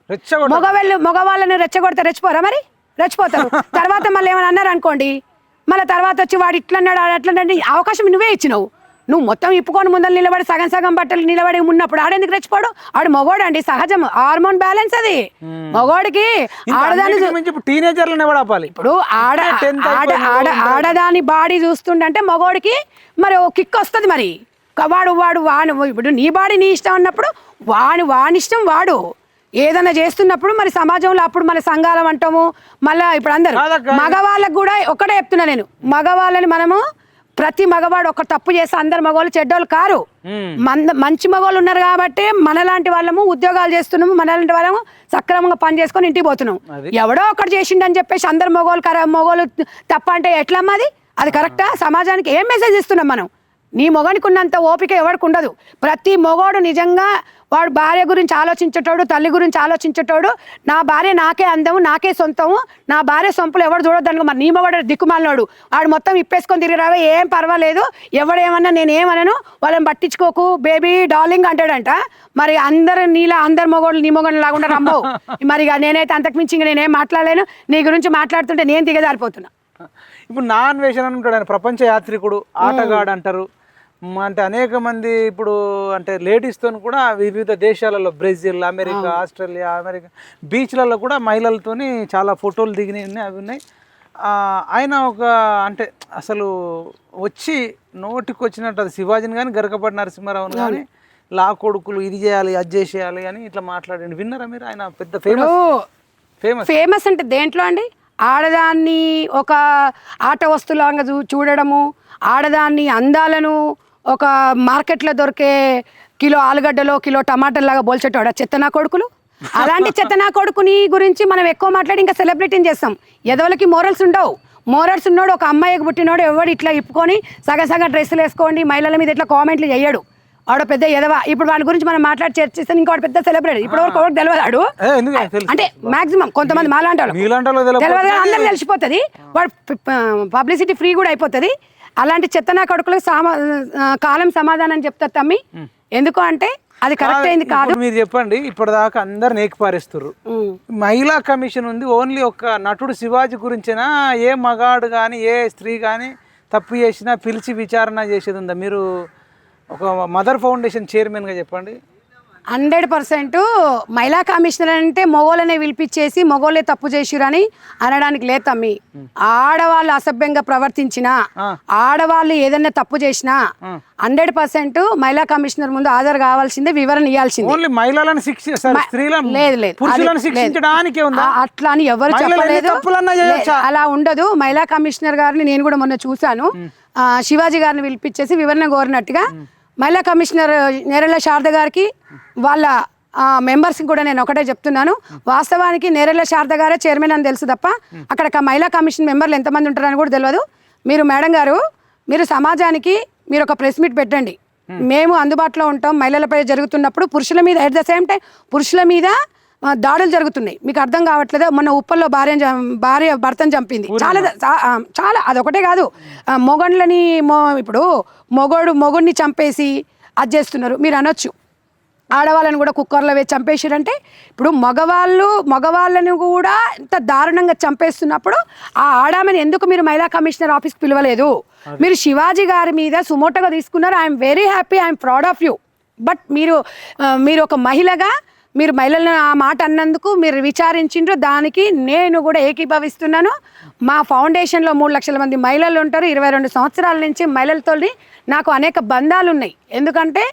మగవాళ్ళని రెచ్చగొడితే రెచ్చిపోరా, మరి రెచ్చిపోతారు. తర్వాత మళ్ళీ ఏమైనా అన్నారు అనుకోండి, మళ్ళీ తర్వాత వచ్చి వాడు ఇట్లన్నాడు అట్లన్నాడు, అవకాశం నువ్వే ఇచ్చినావు. నువ్వు మొత్తం ఇప్పుకొని ముందర నిలబడి సగం సగం బట్టలు నిలబడి ఉన్నప్పుడు ఆడెందుకు రెచ్చిపోడు? ఆడు మగోడు అండి, సహజం, హార్మోన్ బ్యాలెన్స్ అది మగోడికి. ఇప్పుడు ఆడదాని బాడీ చూస్తుండే మగోడికి మరి ఓ కిక్ వస్తుంది. మరి వాడు ఇప్పుడు నీ బాడీ నీ ఇష్టం అన్నప్పుడు వాని ఇష్టం వాడు ఏదైనా చేస్తున్నప్పుడు మరి సమాజంలో అప్పుడు మన సంఘాలం అంటాము. మళ్ళీ ఇప్పుడు అందరు మగవాళ్ళకు కూడా ఒక్కటే చెప్తున్నా నేను, మగవాళ్ళని మనము ప్రతి మగవాడు ఒక తప్పు చేస్తే అందరు మగవాళ్ళు చెడ్డోళ్ళు కారు. మంచి మగవాళ్ళు ఉన్నారు కాబట్టి మనలాంటి వాళ్ళము ఉద్యోగాలు చేస్తున్నాము, మనలాంటి వాళ్ళము సక్రమంగా పని చేసుకొని ఇంటికి పోతున్నాం. ఎవడో ఒకటి చేసిండని చెప్పేసి అందరు మగవాళ్ళు తప్ప అంటే ఎట్లమ్మా? అది కరెక్టా? సమాజానికి ఏం మెసేజ్ ఇస్తున్నాం మనం? నీ మొగనికి ఉన్నంత ఓపిక ఎవరికి ఉండదు. ప్రతి మొగోడు నిజంగా వాడు భార్య గురించి ఆలోచించేటోడు, తల్లి గురించి ఆలోచించేటోడు, నా భార్య నాకే అందము, నాకే సొంతము, నా భార్య సొంపులు ఎవడు చూడొద్దాను. మరి నీ మొగడు దిక్కుమాలినోడు, వాడు మొత్తం ఇప్పేసుకొని తిరిగి రావే, ఏం పర్వాలేదు, ఎవడేమన్నా నేనేమనను, వాళ్ళని పట్టించుకోకు బేబీ డార్లింగ్ అంటాడంట. మరి అందరు మొగోళ్ళు నీ మొగోళ్ళు లాగుండా రమ్మో. మరి నేనైతే అంతకుమించి ఇంకా నేనేం మాట్లాడలేను. నీ గురించి మాట్లాడుతుంటే నేను దిగజారిపోతున్నా. ఇప్పుడు నాన్ వేషన్ అని ఉంటాడు ఆయన, ప్రపంచ యాత్రికుడు, ఆటగాడు అంటారు. అంటే అనేక మంది ఇప్పుడు అంటే లేడీస్తో కూడా వివిధ దేశాలలో బ్రెజిల్, అమెరికా, ఆస్ట్రేలియా, అమెరికా బీచ్లలో కూడా మహిళలతోని చాలా ఫోటోలు దిగినాయి ఉన్నాయి, అవి ఉన్నాయి. ఆయన ఒక అంటే అసలు వచ్చి నోటికి వచ్చినట్టు అది శివాజీని కానీ గరకపాటి నరసింహారావుని కానీ లా కొడుకులు ఇది చేయాలి అది చేసేయాలి అని ఇట్లా మాట్లాడండి. విన్నారా మీరు? ఆయన పెద్ద ఫేమస్ అంటే దేంట్లో అండి? ఆడదాన్ని ఒక ఆట వస్తువులాగా చూడడము, ఆడదాన్ని అందాలను ఒక మార్కెట్లో దొరికే కిలో ఆలుగడ్డలో కిలో టమాటాలాగా పోల్చేటోడా చెత్తనా కొడుకులు. అలాంటి చెత్తనా కొడుకుని గురించి మనం ఎక్కువ మాట్లాడి ఇంకా సెలబ్రిటీని చేస్తాం. ఎదవలకి మోరల్స్ ఉండవు. మోరల్స్ ఉన్నాడు ఒక అమ్మాయికి పుట్టినోడు ఎవడు ఇట్లా ఇప్పుకొని సగం డ్రెస్సులు వేసుకోండి మహిళల మీద ఇట్లా కామెంట్లు చేయడు. ఆడ పెద్ద ఎదవ. ఇప్పుడు వాడి గురించి మనం మాట్లాడి చర్చిస్తే ఇంకోటి పెద్ద సెలబ్రిటీ. ఇప్పుడు వరకు తెలియదాడు అంటే మాక్సిమం కొంతమంది మాలాంటి తెలియదు, అందరూ తెలిసిపోతుంది. వాడు పబ్లిసిటీ ఫ్రీ కూడా అయిపోతుంది. అలాంటి చెత్తనా కొడుకులకు కాలం సమాధానం చెప్తా తమ్మి. ఎందుకు అంటే అది కరెక్ట్ అయింది కాదు. మీరు చెప్పండి, ఇప్పటిదాకా అందరు నేకిపారేస్తారు. మహిళా కమిషన్ ఉంది, ఓన్లీ ఒక నటుడు శివాజీ గురించేనా? ఏ మగాడు కానీ ఏ స్త్రీ కానీ తప్పు చేసినా పిలిచి విచారణ చేసేది ఉందా? మీరు ఒక మదర్ ఫౌండేషన్ చైర్మన్గా చెప్పండి. 100% మహిళా కమిషనర్ అంటే మగోళ్ళనే పిలిపించేసి మగోళ్ళే తప్పు చేసిరని అనడానికి లేదు తమ్మి. ఆడవాళ్ళు అసభ్యంగా ప్రవర్తించినా, ఆడవాళ్ళు ఏదైనా తప్పు చేసినా 100% మహిళా కమిషనర్ ముందు హాజరు కావాల్సిందే, వివరణ ఇవ్వాల్సిందే. అట్లా అని ఎవరు చెప్పలేదు, అలా ఉండదు. మహిళా కమిషనర్ గారిని నేను కూడా మొన్న చూశాను. శివాజీ గారిని పిలిపించేసి వివరణ కోరినట్టుగా మహిళా కమిషనర్ నేరెళ్ళ శారద గారికి వాళ్ళ మెంబర్స్కి కూడా నేను ఒకటే చెప్తున్నాను, వాస్తవానికి నేరెళ్ళ శారద గారే చైర్మన్ అని తెలుసు తప్ప అక్కడ మహిళా కమిషన్ మెంబర్లు ఎంతమంది ఉంటారని కూడా తెలియదు. మీరు మేడం గారు, మీరు సమాజానికి మీరు ఒక ప్రెస్ మీట్ పెట్టండి. మేము అందుబాటులో ఉంటాం. మహిళలపై జరుగుతున్నప్పుడు పురుషుల మీద ఎట్ ద సేమ్ టైం పురుషుల మీద దాడులు జరుగుతున్నాయి. మీకు అర్థం కావట్లేదు. మొన్న ఉప్పల్లో భార్య భర్తను చంపింది. చాలా అదొకటే కాదు, మొగండ్లని ఇప్పుడు మొగుడిని చంపేసి అది చేస్తున్నారు. మీరు అనొచ్చు ఆడవాళ్ళని కూడా కుక్కర్లో వేసి చంపేసారంటే, ఇప్పుడు మగవాళ్ళని కూడా ఇంత దారుణంగా చంపేస్తున్నప్పుడు ఆ ఆడామని ఎందుకు మీరు మహిళా కమిషనర్ ఆఫీస్కి పిలవలేదు? మీరు శివాజీ గారి మీద సుమోటోగా తీసుకున్నారు. I'm very happy, I'm proud of you. But మీరు ఒక మహిళగా మీరు మహిళలను ఆ మాట అన్నందుకు మీరు విచారించిండ్రు. దానికి నేను కూడా ఏకీభవిస్తున్నాను. మా ఫౌండేషన్లో 3 లక్షల మంది మహిళలు ఉంటారు. 22 సంవత్సరాల నుంచి మహిళలతో నాకు అనేక బంధాలు ఉన్నాయి. ఎందుకంటే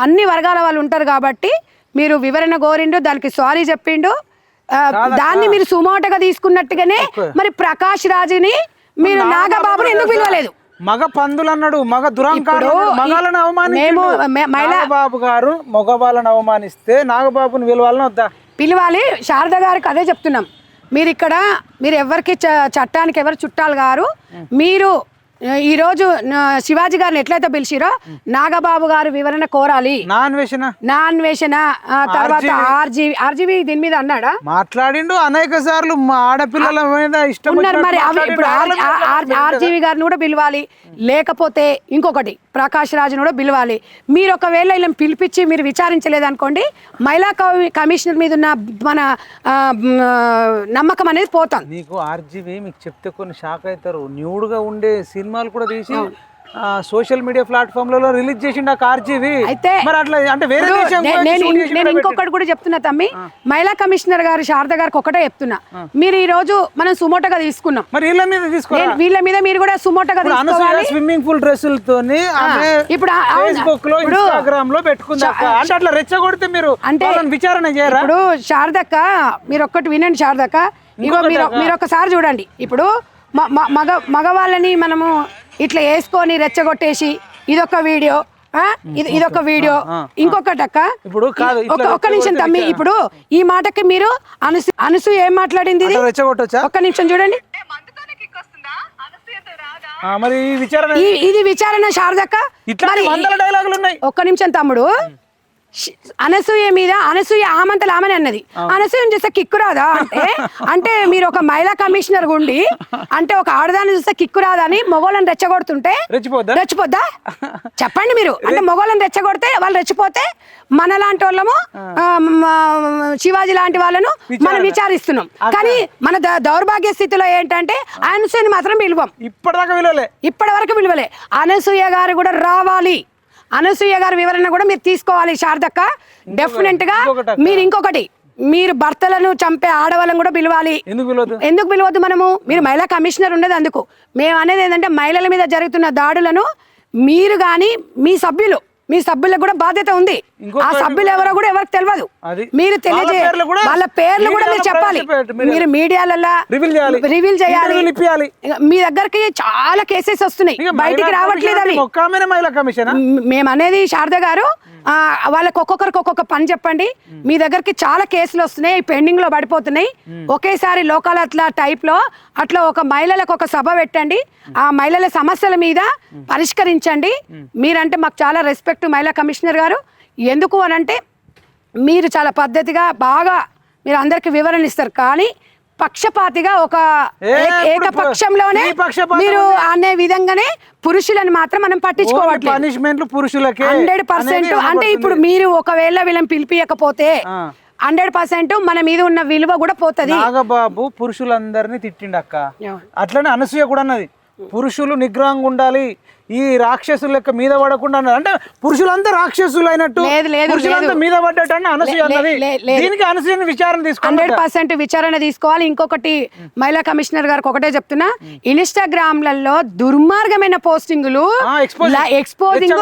అన్ని వర్గాల వాళ్ళు ఉంటారు కాబట్టి మీరు వివరణ కోరిండు, దానికి సారీ చెప్పిండు. దాన్ని మీరు సుమోటగా తీసుకున్నట్టుగానే మరి ప్రకాష్ రాజుని మీరు నాగబాబుని ఎందుకు పిలవలేదు? మగ పందులు అన్నాడు, మగ దురంకాడు, మగాళ్ళని నాగబాబు గారు మగవాళ్ళని అవమానిస్తే నాగబాబుని పిలవాలని వద్దా? పిలవాలి. శారద గారికి అదే చెప్తున్నాం. మీరు ఎవరికి చట్టానికి ఎవరు చుట్టాలు గారు. మీరు ఈరోజు శివాజీ గారిని ఎట్లయితే పిలిచిరో నాగబాబు గారు వివరణ కోరాలి. నాన్వేషణ తర్వాత ఆర్జీవి దీని మీద అన్నాడా? మాట్లాడిండు అనేక సార్లు. మా ఆడపిల్లల మీద ఇష్టం ఉన్నారు మరి. అవి ఇప్పుడు ఆర్జీవి గారిని కూడా పిలవాలి. లేకపోతే ఇంకొకటి ప్రకాష్ రాజును కూడా పిలవాలి. మీరు ఒకవేళ ఇలా పిలిపించి మీరు విచారించలేదనుకోండి, మహిళా కమిషనర్ మీద ఉన్న మన నమ్మకం అనేది పోతాం. నీకు ఆర్జీవి మీకు చెప్తే కొన్ని షాక్ అవుతారు. న్యూడ్గా ఉండే సినిమాలు కూడా తీసి సోషల్ మీడియా ప్లాట్ఫామ్లలో రిలీజ్ చేసిండు ఆ ఆర్జీవి. అయితే మరి అట్లా అంటే వేరే నేను ఇంకొకటి కూడా చెప్తున్నా తమ్మి, మహిళా కమిషనర్ గారు శారద గారికి ఒకటే చెప్తున్నా, మీరు ఈ రోజు మనం సుమోటోగా తీసుకున్నాం, మరి వీళ్ళ మీద తీసుకోవాలి. వీళ్ళ మీద మీరు కూడా సుమోటోగా తీసుకోవాలి. స్విమ్మింగ్ పూల్ డ్రెస్సులతో ఇప్పుడు ఫేస్బుక్ లో ఇన్స్టాగ్రామ్ లో పెట్టుకుందా అంటే అట్లా రెచ్చగొడితే మీరు అంటే విచారణ చేయరా? ఇప్పుడు శారదక్క మీరు ఒక్కటి వినండి. శారదక్క ఇగో మీరు ఒకసారి చూడండి. ఇప్పుడు మగవాళ్ళని మనము ఇట్లా వేసుకొని రెచ్చగొట్టేసి ఇదొక వీడియో, ఇదొక వీడియో, ఇంకొకటి అక్క. ఇప్పుడు ఒక్క నిమిషం తమ్మి, ఇప్పుడు ఈ మాటకి మీరు అనసూయ ఏం మాట్లాడింది ఇది రెచ్చగొట్టొచ్చా? ఒక్క నిమిషం చూడండి. ఇది విచారణ శారదక్క. ఒక్క నిమిషం తమ్ముడు, అనసూయ మీద అనసూయ ఆమంతలు ఆమెని అన్నది. అనసూయని చూస్తే కిక్కు రాదా అంటే మీరు ఒక మహిళా కమిషనర్ ఉండి అంటే ఒక ఆడదాన్ని చూస్తే కిక్కు రాదా అని మొగోళ్ళని రెచ్చగొడుతుంటే రెచ్చిపోద్దా? చెప్పండి మీరు. అంటే మొగోళ్ళని రెచ్చగొడితే వాళ్ళు రెచ్చిపోతే మన లాంటి వాళ్ళము శివాజీ లాంటి వాళ్ళను మనం విచారిస్తున్నాం. కానీ మన దౌర్భాగ్య స్థితిలో ఏంటంటే అనసూయని మాత్రం పిలువం. ఇప్పటి వరకు పిలువలే. అనసూయ గారు కూడా రావాలి. అనసూయ గారి వివరణ కూడా మీరు తీసుకోవాలి శారదక్క. డెఫినెట్ గా మీరు ఇంకొకటి, మీరు భర్తలను చంపే ఆడవాళ్ళని కూడా పిలవాలి. ఎందుకు పిలవద్దు? మనము మీరు మహిళా కమిషనర్ ఉండేది అందుకు. మేము అనేది ఏంటంటే మహిళల మీద జరుగుతున్న దాడులను మీరు కానీ మీ సభ్యులకు కూడా బాధ్యత ఉంది. ఆ సభ్యులు ఎవరో కూడా ఎవరికి తెలియదు. మీరు తెలియజేయాలి. వాళ్ళ పేర్లు కూడా మీరు చెప్పాలి. మీరు మీడియాలలో రివీల్ చేయాలి. మీ దగ్గరికి చాలా కేసెస్ వస్తున్నాయి, బయటికి రావట్లేదు. అవి మేము అనేది శారద గారు వాళ్ళకి ఒక్కొక్కరికి ఒక్కొక్క పని చెప్పండి. మీ దగ్గరికి చాలా కేసులు వస్తున్నాయి, పెండింగ్ లో పడిపోతున్నాయి. ఒకేసారి లోకల్ అట్లా టైప్ లో అట్లా ఒక మహిళలకు ఒక సభ పెట్టండి. ఆ మహిళల సమస్యల మీద పరిష్కరించండి. మీరంటే మాకు చాలా రెస్పెక్ట్ మహిళా కమిషనర్ గారు. ఎందుకు అని అంటే మీరు చాలా పద్ధతిగా బాగా మీరు అందరికి వివరణ ఇస్తారు. కానీ పక్షపాతిగా ఒక ఏకపక్షంలోనే మీరు అనే విధంగానే పురుషులను మాత్రం మనం పట్టించుకోవట్లేదు. 100%. అంటే ఇప్పుడు మీరు ఒకవేళ వీళ్ళని పిలిపియకపోతే 100% మన మీద ఉన్న విలువ కూడా పోతుంది. నాగబాబు పురుషులందరినీ తిట్టిండక్క. అట్లనే అనసూయ కూడా అన్నది పురుషులు నిగ్రహంగా ఉండాలి, ఈ రాక్షసుల లెక్క మీద పడకుండా అన్నది. అంటే పురుషులంతా రాక్షసులు అయినట్టు మీద పడ్డట్టు అనసూయ అన్నది. దీనికి అనసూయని విచారణ తీసుకోవాలి. 100% విచారణ తీసుకోవాలి. ఇంకొకటి మహిళా కమిషనర్ గారికి ఒకటే చెప్తున్నా, ఇన్స్టాగ్రామ్లలో దుర్మార్గమైన పోస్టింగులు, ఎక్స్పోజింగ్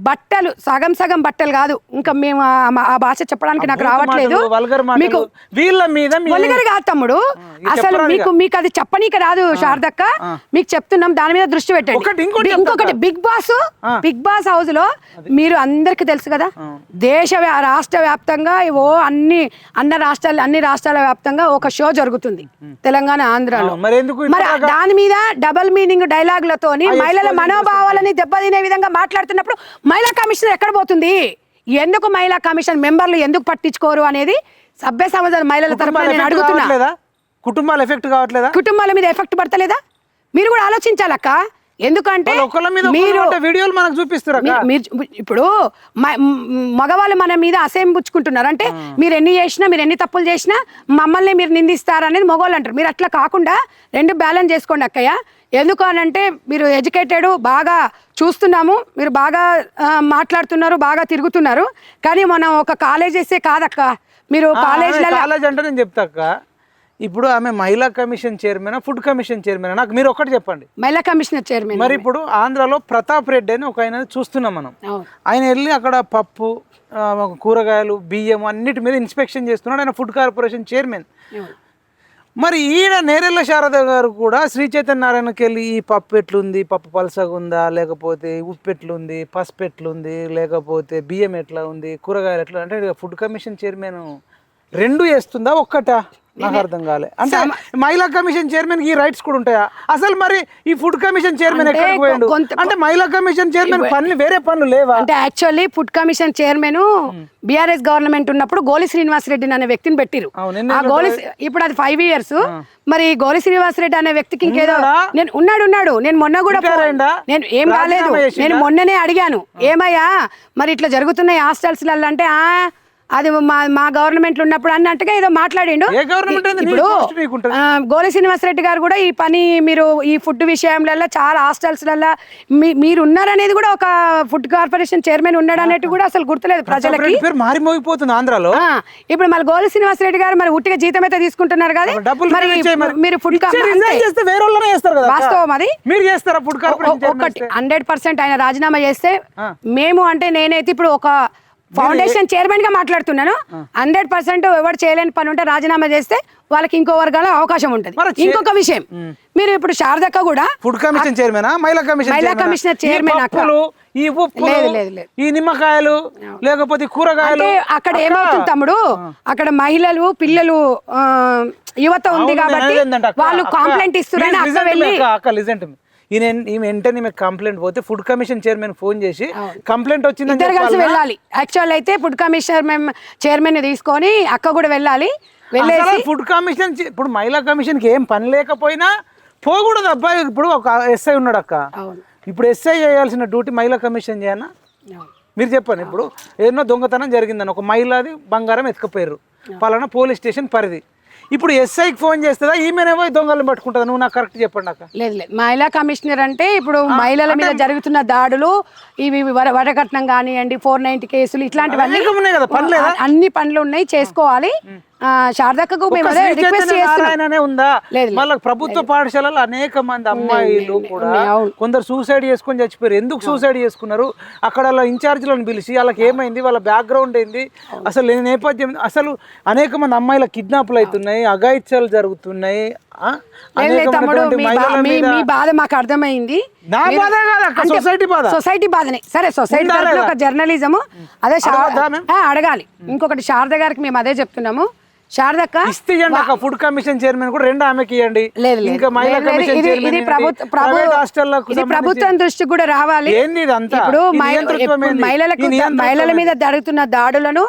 బట్టలు, సగం బట్టలు కాదు, ఇంకా మేము ఆ భాష చెప్పడానికి నాకు రావట్లేదు. మీకు వీళ్ళ మీద కాదు తమ్ముడు, అసలు మీకు అది చెప్పనీకి రాదు శారదక్క. మీకు చెప్తున్నాం, దాని మీద దృష్టి పెట్టండి. ఇంకొకటి బిగ్ బాస్ హౌస్ లో మీరు అందరికి తెలుసు కదా, రాష్ట్ర వ్యాప్తంగా అన్ని రాష్ట్రాల వ్యాప్తంగా ఒక షో జరుగుతుంది తెలంగాణ ఆంధ్రాలో. మరి దాని మీద డబల్ మీనింగ్ డైలాగులతోని మహిళల మనోభావాలని దెబ్బతినే విధంగా మాట్లాడుతున్నప్పుడు మహిళా కమిషన్ ఎక్కడ పోతుంది? ఎందుకు మహిళా కమిషన్ మెంబర్లు ఎందుకు పట్టించుకోరు అనేది సభ్య సమాజం మహిళల తరఫున నేను అడుగుతున్నా. కుటుంబాల మీద ఎఫెక్ట్ పడతలేదా? మీరు కూడా ఆలోచించాలక్క. ఎందుకంటే వీడియోలు మనకు చూపిస్తారు. ఇప్పుడు మగవాళ్ళు మన మీద అసహ్యం పుచ్చుకుంటున్నారు. అంటే మీరు ఎన్ని చేసినా, మీరు ఎన్ని తప్పులు చేసినా మమ్మల్ని మీరు నిందిస్తారు అనేది మగవాళ్ళు అంటారు. మీరు అట్లా కాకుండా రెండు బ్యాలెన్స్ చేసుకోండి అక్కయ్య. ఎందుకు అని అంటే మీరు ఎడ్యుకేటెడ్, బాగా చూస్తున్నాము, మీరు బాగా మాట్లాడుతున్నారు, బాగా తిరుగుతున్నారు. కానీ మనం ఒక కాలేజెసే కాదక్క. మీరు కాలేజ్ అంటే నేను చెప్తాక్క, ఇప్పుడు ఆమె మహిళా commission chairman, food commission chairman, నాకు మీరు ఒకటి చెప్పండి. మహిళా కమిషనర్ చైర్మన్. మరి ఇప్పుడు ఆంధ్రాలో ప్రతాప్ రెడ్డి అని ఒక ఆయన చూస్తున్నాం మనం. ఆయన వెళ్ళి అక్కడ పప్పు, కూరగాయలు, బియ్యం అన్నిటి మీద ఇన్స్పెక్షన్ చేస్తున్నాడు. ఆయన ఫుడ్ కార్పొరేషన్ చైర్మన్. మరి ఈయన నేరెళ్ళ శారద గారు కూడా శ్రీ చైతన్య నారాయణకి వెళ్ళి ఈ పప్పు ఎట్లుంది, పప్పు పలసగా ఉందా, లేకపోతే ఉప్పు ఎట్లుంది, పసుపు ఎట్లుంది, లేకపోతే బియ్యం ఎట్లా ఉంది, కూరగాయలు ఎట్లా, అంటే ఫుడ్ కమిషన్ చైర్మన్ రెండు చేస్తుందా ఒక్కటా నాకు అర్థం కాలే. అంటే మహిళా కమిషన్ చైర్మన్ ఈ రైట్స్ కూడా ఉంటాయా అసలు? మరి ఈ ఫుడ్ కమిషన్ చైర్మన్ ఎక్కడికి పోయాడు? అంటే మహిళా కమిషన్ చైర్మన్ పనులు వేరే పనులు లేవా? అంటే actually food commission chairman BRS government ఉన్నప్పుడు గోలి శ్రీనివాస్ రెడ్డి అనే వ్యక్తిని పెట్టిరు. ఆ గోలి ఇప్పుడు అది 5 years. మరి గోలి శ్రీనివాస్ రెడ్డి అనే వ్యక్తికి ఇంకేదో నేను ఉన్నాడు నేను మొన్న కూడా నేను ఏం కాలేదు, నేను మొన్ననే అడిగాను ఏమయ్యా మరి ఇట్లా జరుగుతున్నాయి హాస్టల్స్ అంటే అది మా గవర్నమెంట్ ఉన్నప్పుడు అన్నట్టుగా ఏదో మాట్లాడిండు. ఇప్పుడు గోలి శ్రీనివాసరెడ్డి గారు కూడా ఈ పని మీరు ఈ ఫుడ్ విషయంలో చాలా హాస్టల్స్లలో మీరు ఉన్నారనేది కూడా ఒక ఫుడ్ కార్పొరేషన్ చైర్మన్ ఉన్నాడు అన్నట్టు కూడా అసలు గుర్తులేదు ప్రజలకి. మారిపోతుంది ఆంధ్రాలో. ఇప్పుడు మళ్ళీ గోలి శ్రీనివాసరెడ్డి గారు మరి ఉట్టిగా జీతం అయితే తీసుకుంటున్నారు కదా, మరి మీరు ఫుడ్ వాస్తవం అది ఒకటి 100% ఆయన రాజీనామా చేస్తే మేము అంటే నేనైతే ఇప్పుడు ఒక ఫౌండేషన్ చైర్మన్ గా మాట్లాడుతున్నాను. 100% ఎవరు చేయలేని పని ఉంటే రాజీనామా చేస్తే వాళ్ళకి ఇంకో వర్గాల అవకాశం ఉంటుంది. ఇంకొక విషయం, మీరు ఇప్పుడు శారదక్క కూడా ఫుడ్ కమిషన్ చైర్మన్, మహిళా కమిషనర్ చైర్మన్, ఈ ఉప్పు ఈ నిమ్మకాయలు లేకపోతే కూరగాయలు అక్కడ ఏమవుతుంది తమ్ముడు, అక్కడ మహిళలు పిల్లలు యువత ఉంది కాబట్టి వాళ్ళు కంప్లైంట్ ఇస్తున్నారని అక్క వెళ్ళి వెంటనే మీకు కంప్లైంట్ పోతే ఫుడ్ కమిషన్ చైర్మన్ ఫోన్ చేసి కంప్లైంట్ వచ్చింది ఇద్దరు కలిసి వెళ్ళాలి. యాక్చువల్ అయితే ఫుడ్ కమిషన్ చైర్మన్ తీసుకొని అక్క కూడా వెళ్ళాలి. వెళ్ళేసి ఫుడ్ కమిషన్ ఇప్పుడు మహిళా కమిషన్ కి ఏం పని లేకపోయినా పోకూడదు అబ్బాయి. ఇప్పుడు ఒక ఎస్ఐ ఉన్నాడు అక్క, ఇప్పుడు ఎస్ఐ చేయాల్సిన డ్యూటీ మహిళా కమిషన్ చేయనా? మీరు చెప్పండి. ఇప్పుడు ఏదో దొంగతనం జరిగిందని ఒక మహిళది బంగారం ఎత్తుకపోయారు పలానా పోలీస్ స్టేషన్ పరిధి, ఇప్పుడు ఎస్ఐకి ఫోన్ చేస్తుందా ఈమెనేమో దొంగలను పట్టుకుంటుందా? నువ్వు నాకు కరెక్ట్ చెప్పండి నాకు. లేదు మహిళా కమిషనర్ అంటే ఇప్పుడు మహిళల మీద జరుగుతున్న దాడులు ఇవి వడకట్నం కానివ్వండి 490 కేసులు ఇట్లాంటివన్నీ అన్ని పనులు ఉన్నాయి చేసుకోవాలి. శారదక్కకు మేము అదే రిక్వెస్ట్ చేస్తున్నాం. మళ్ళీ ప్రభుత్వ పాఠశాలలో అనేక మంది అమ్మాయిలు కూడా కొందరు సూసైడ్ చేసుకొని చచ్చిపోయారు. ఎందుకు సూసైడ్ చేసుకున్నారు? అక్కడ వాళ్ళ ఇన్ఛార్జ్లను పిలిచి వాళ్ళకి ఏమైంది, వాళ్ళ బ్యాక్గ్రౌండ్ ఏంది, అసలు నేపథ్యం, అసలు అనేక మంది అమ్మాయిల కిడ్నాప్లు అవుతున్నాయి, అఘాయిత్యాలు జరుగుతున్నాయి. మీ బాధ మాకు అర్థమైంది. సొసైటీ బాధనే సరే, సొసైటీ ఒక జర్నలిజం అదే అడగాలి. ఇంకొకటి శారద గారికి మేము అదే చెప్తున్నాము. శారదక్క ఫుడ్ కమిషన్ చైర్మన్ కూడా 2 ఆమెకి ఇవ్వండి. ఇది ప్రభుత్వం దృష్టి కూడా రావాలి. ఇప్పుడు మహిళల మీద జరుగుతున్న దాడులను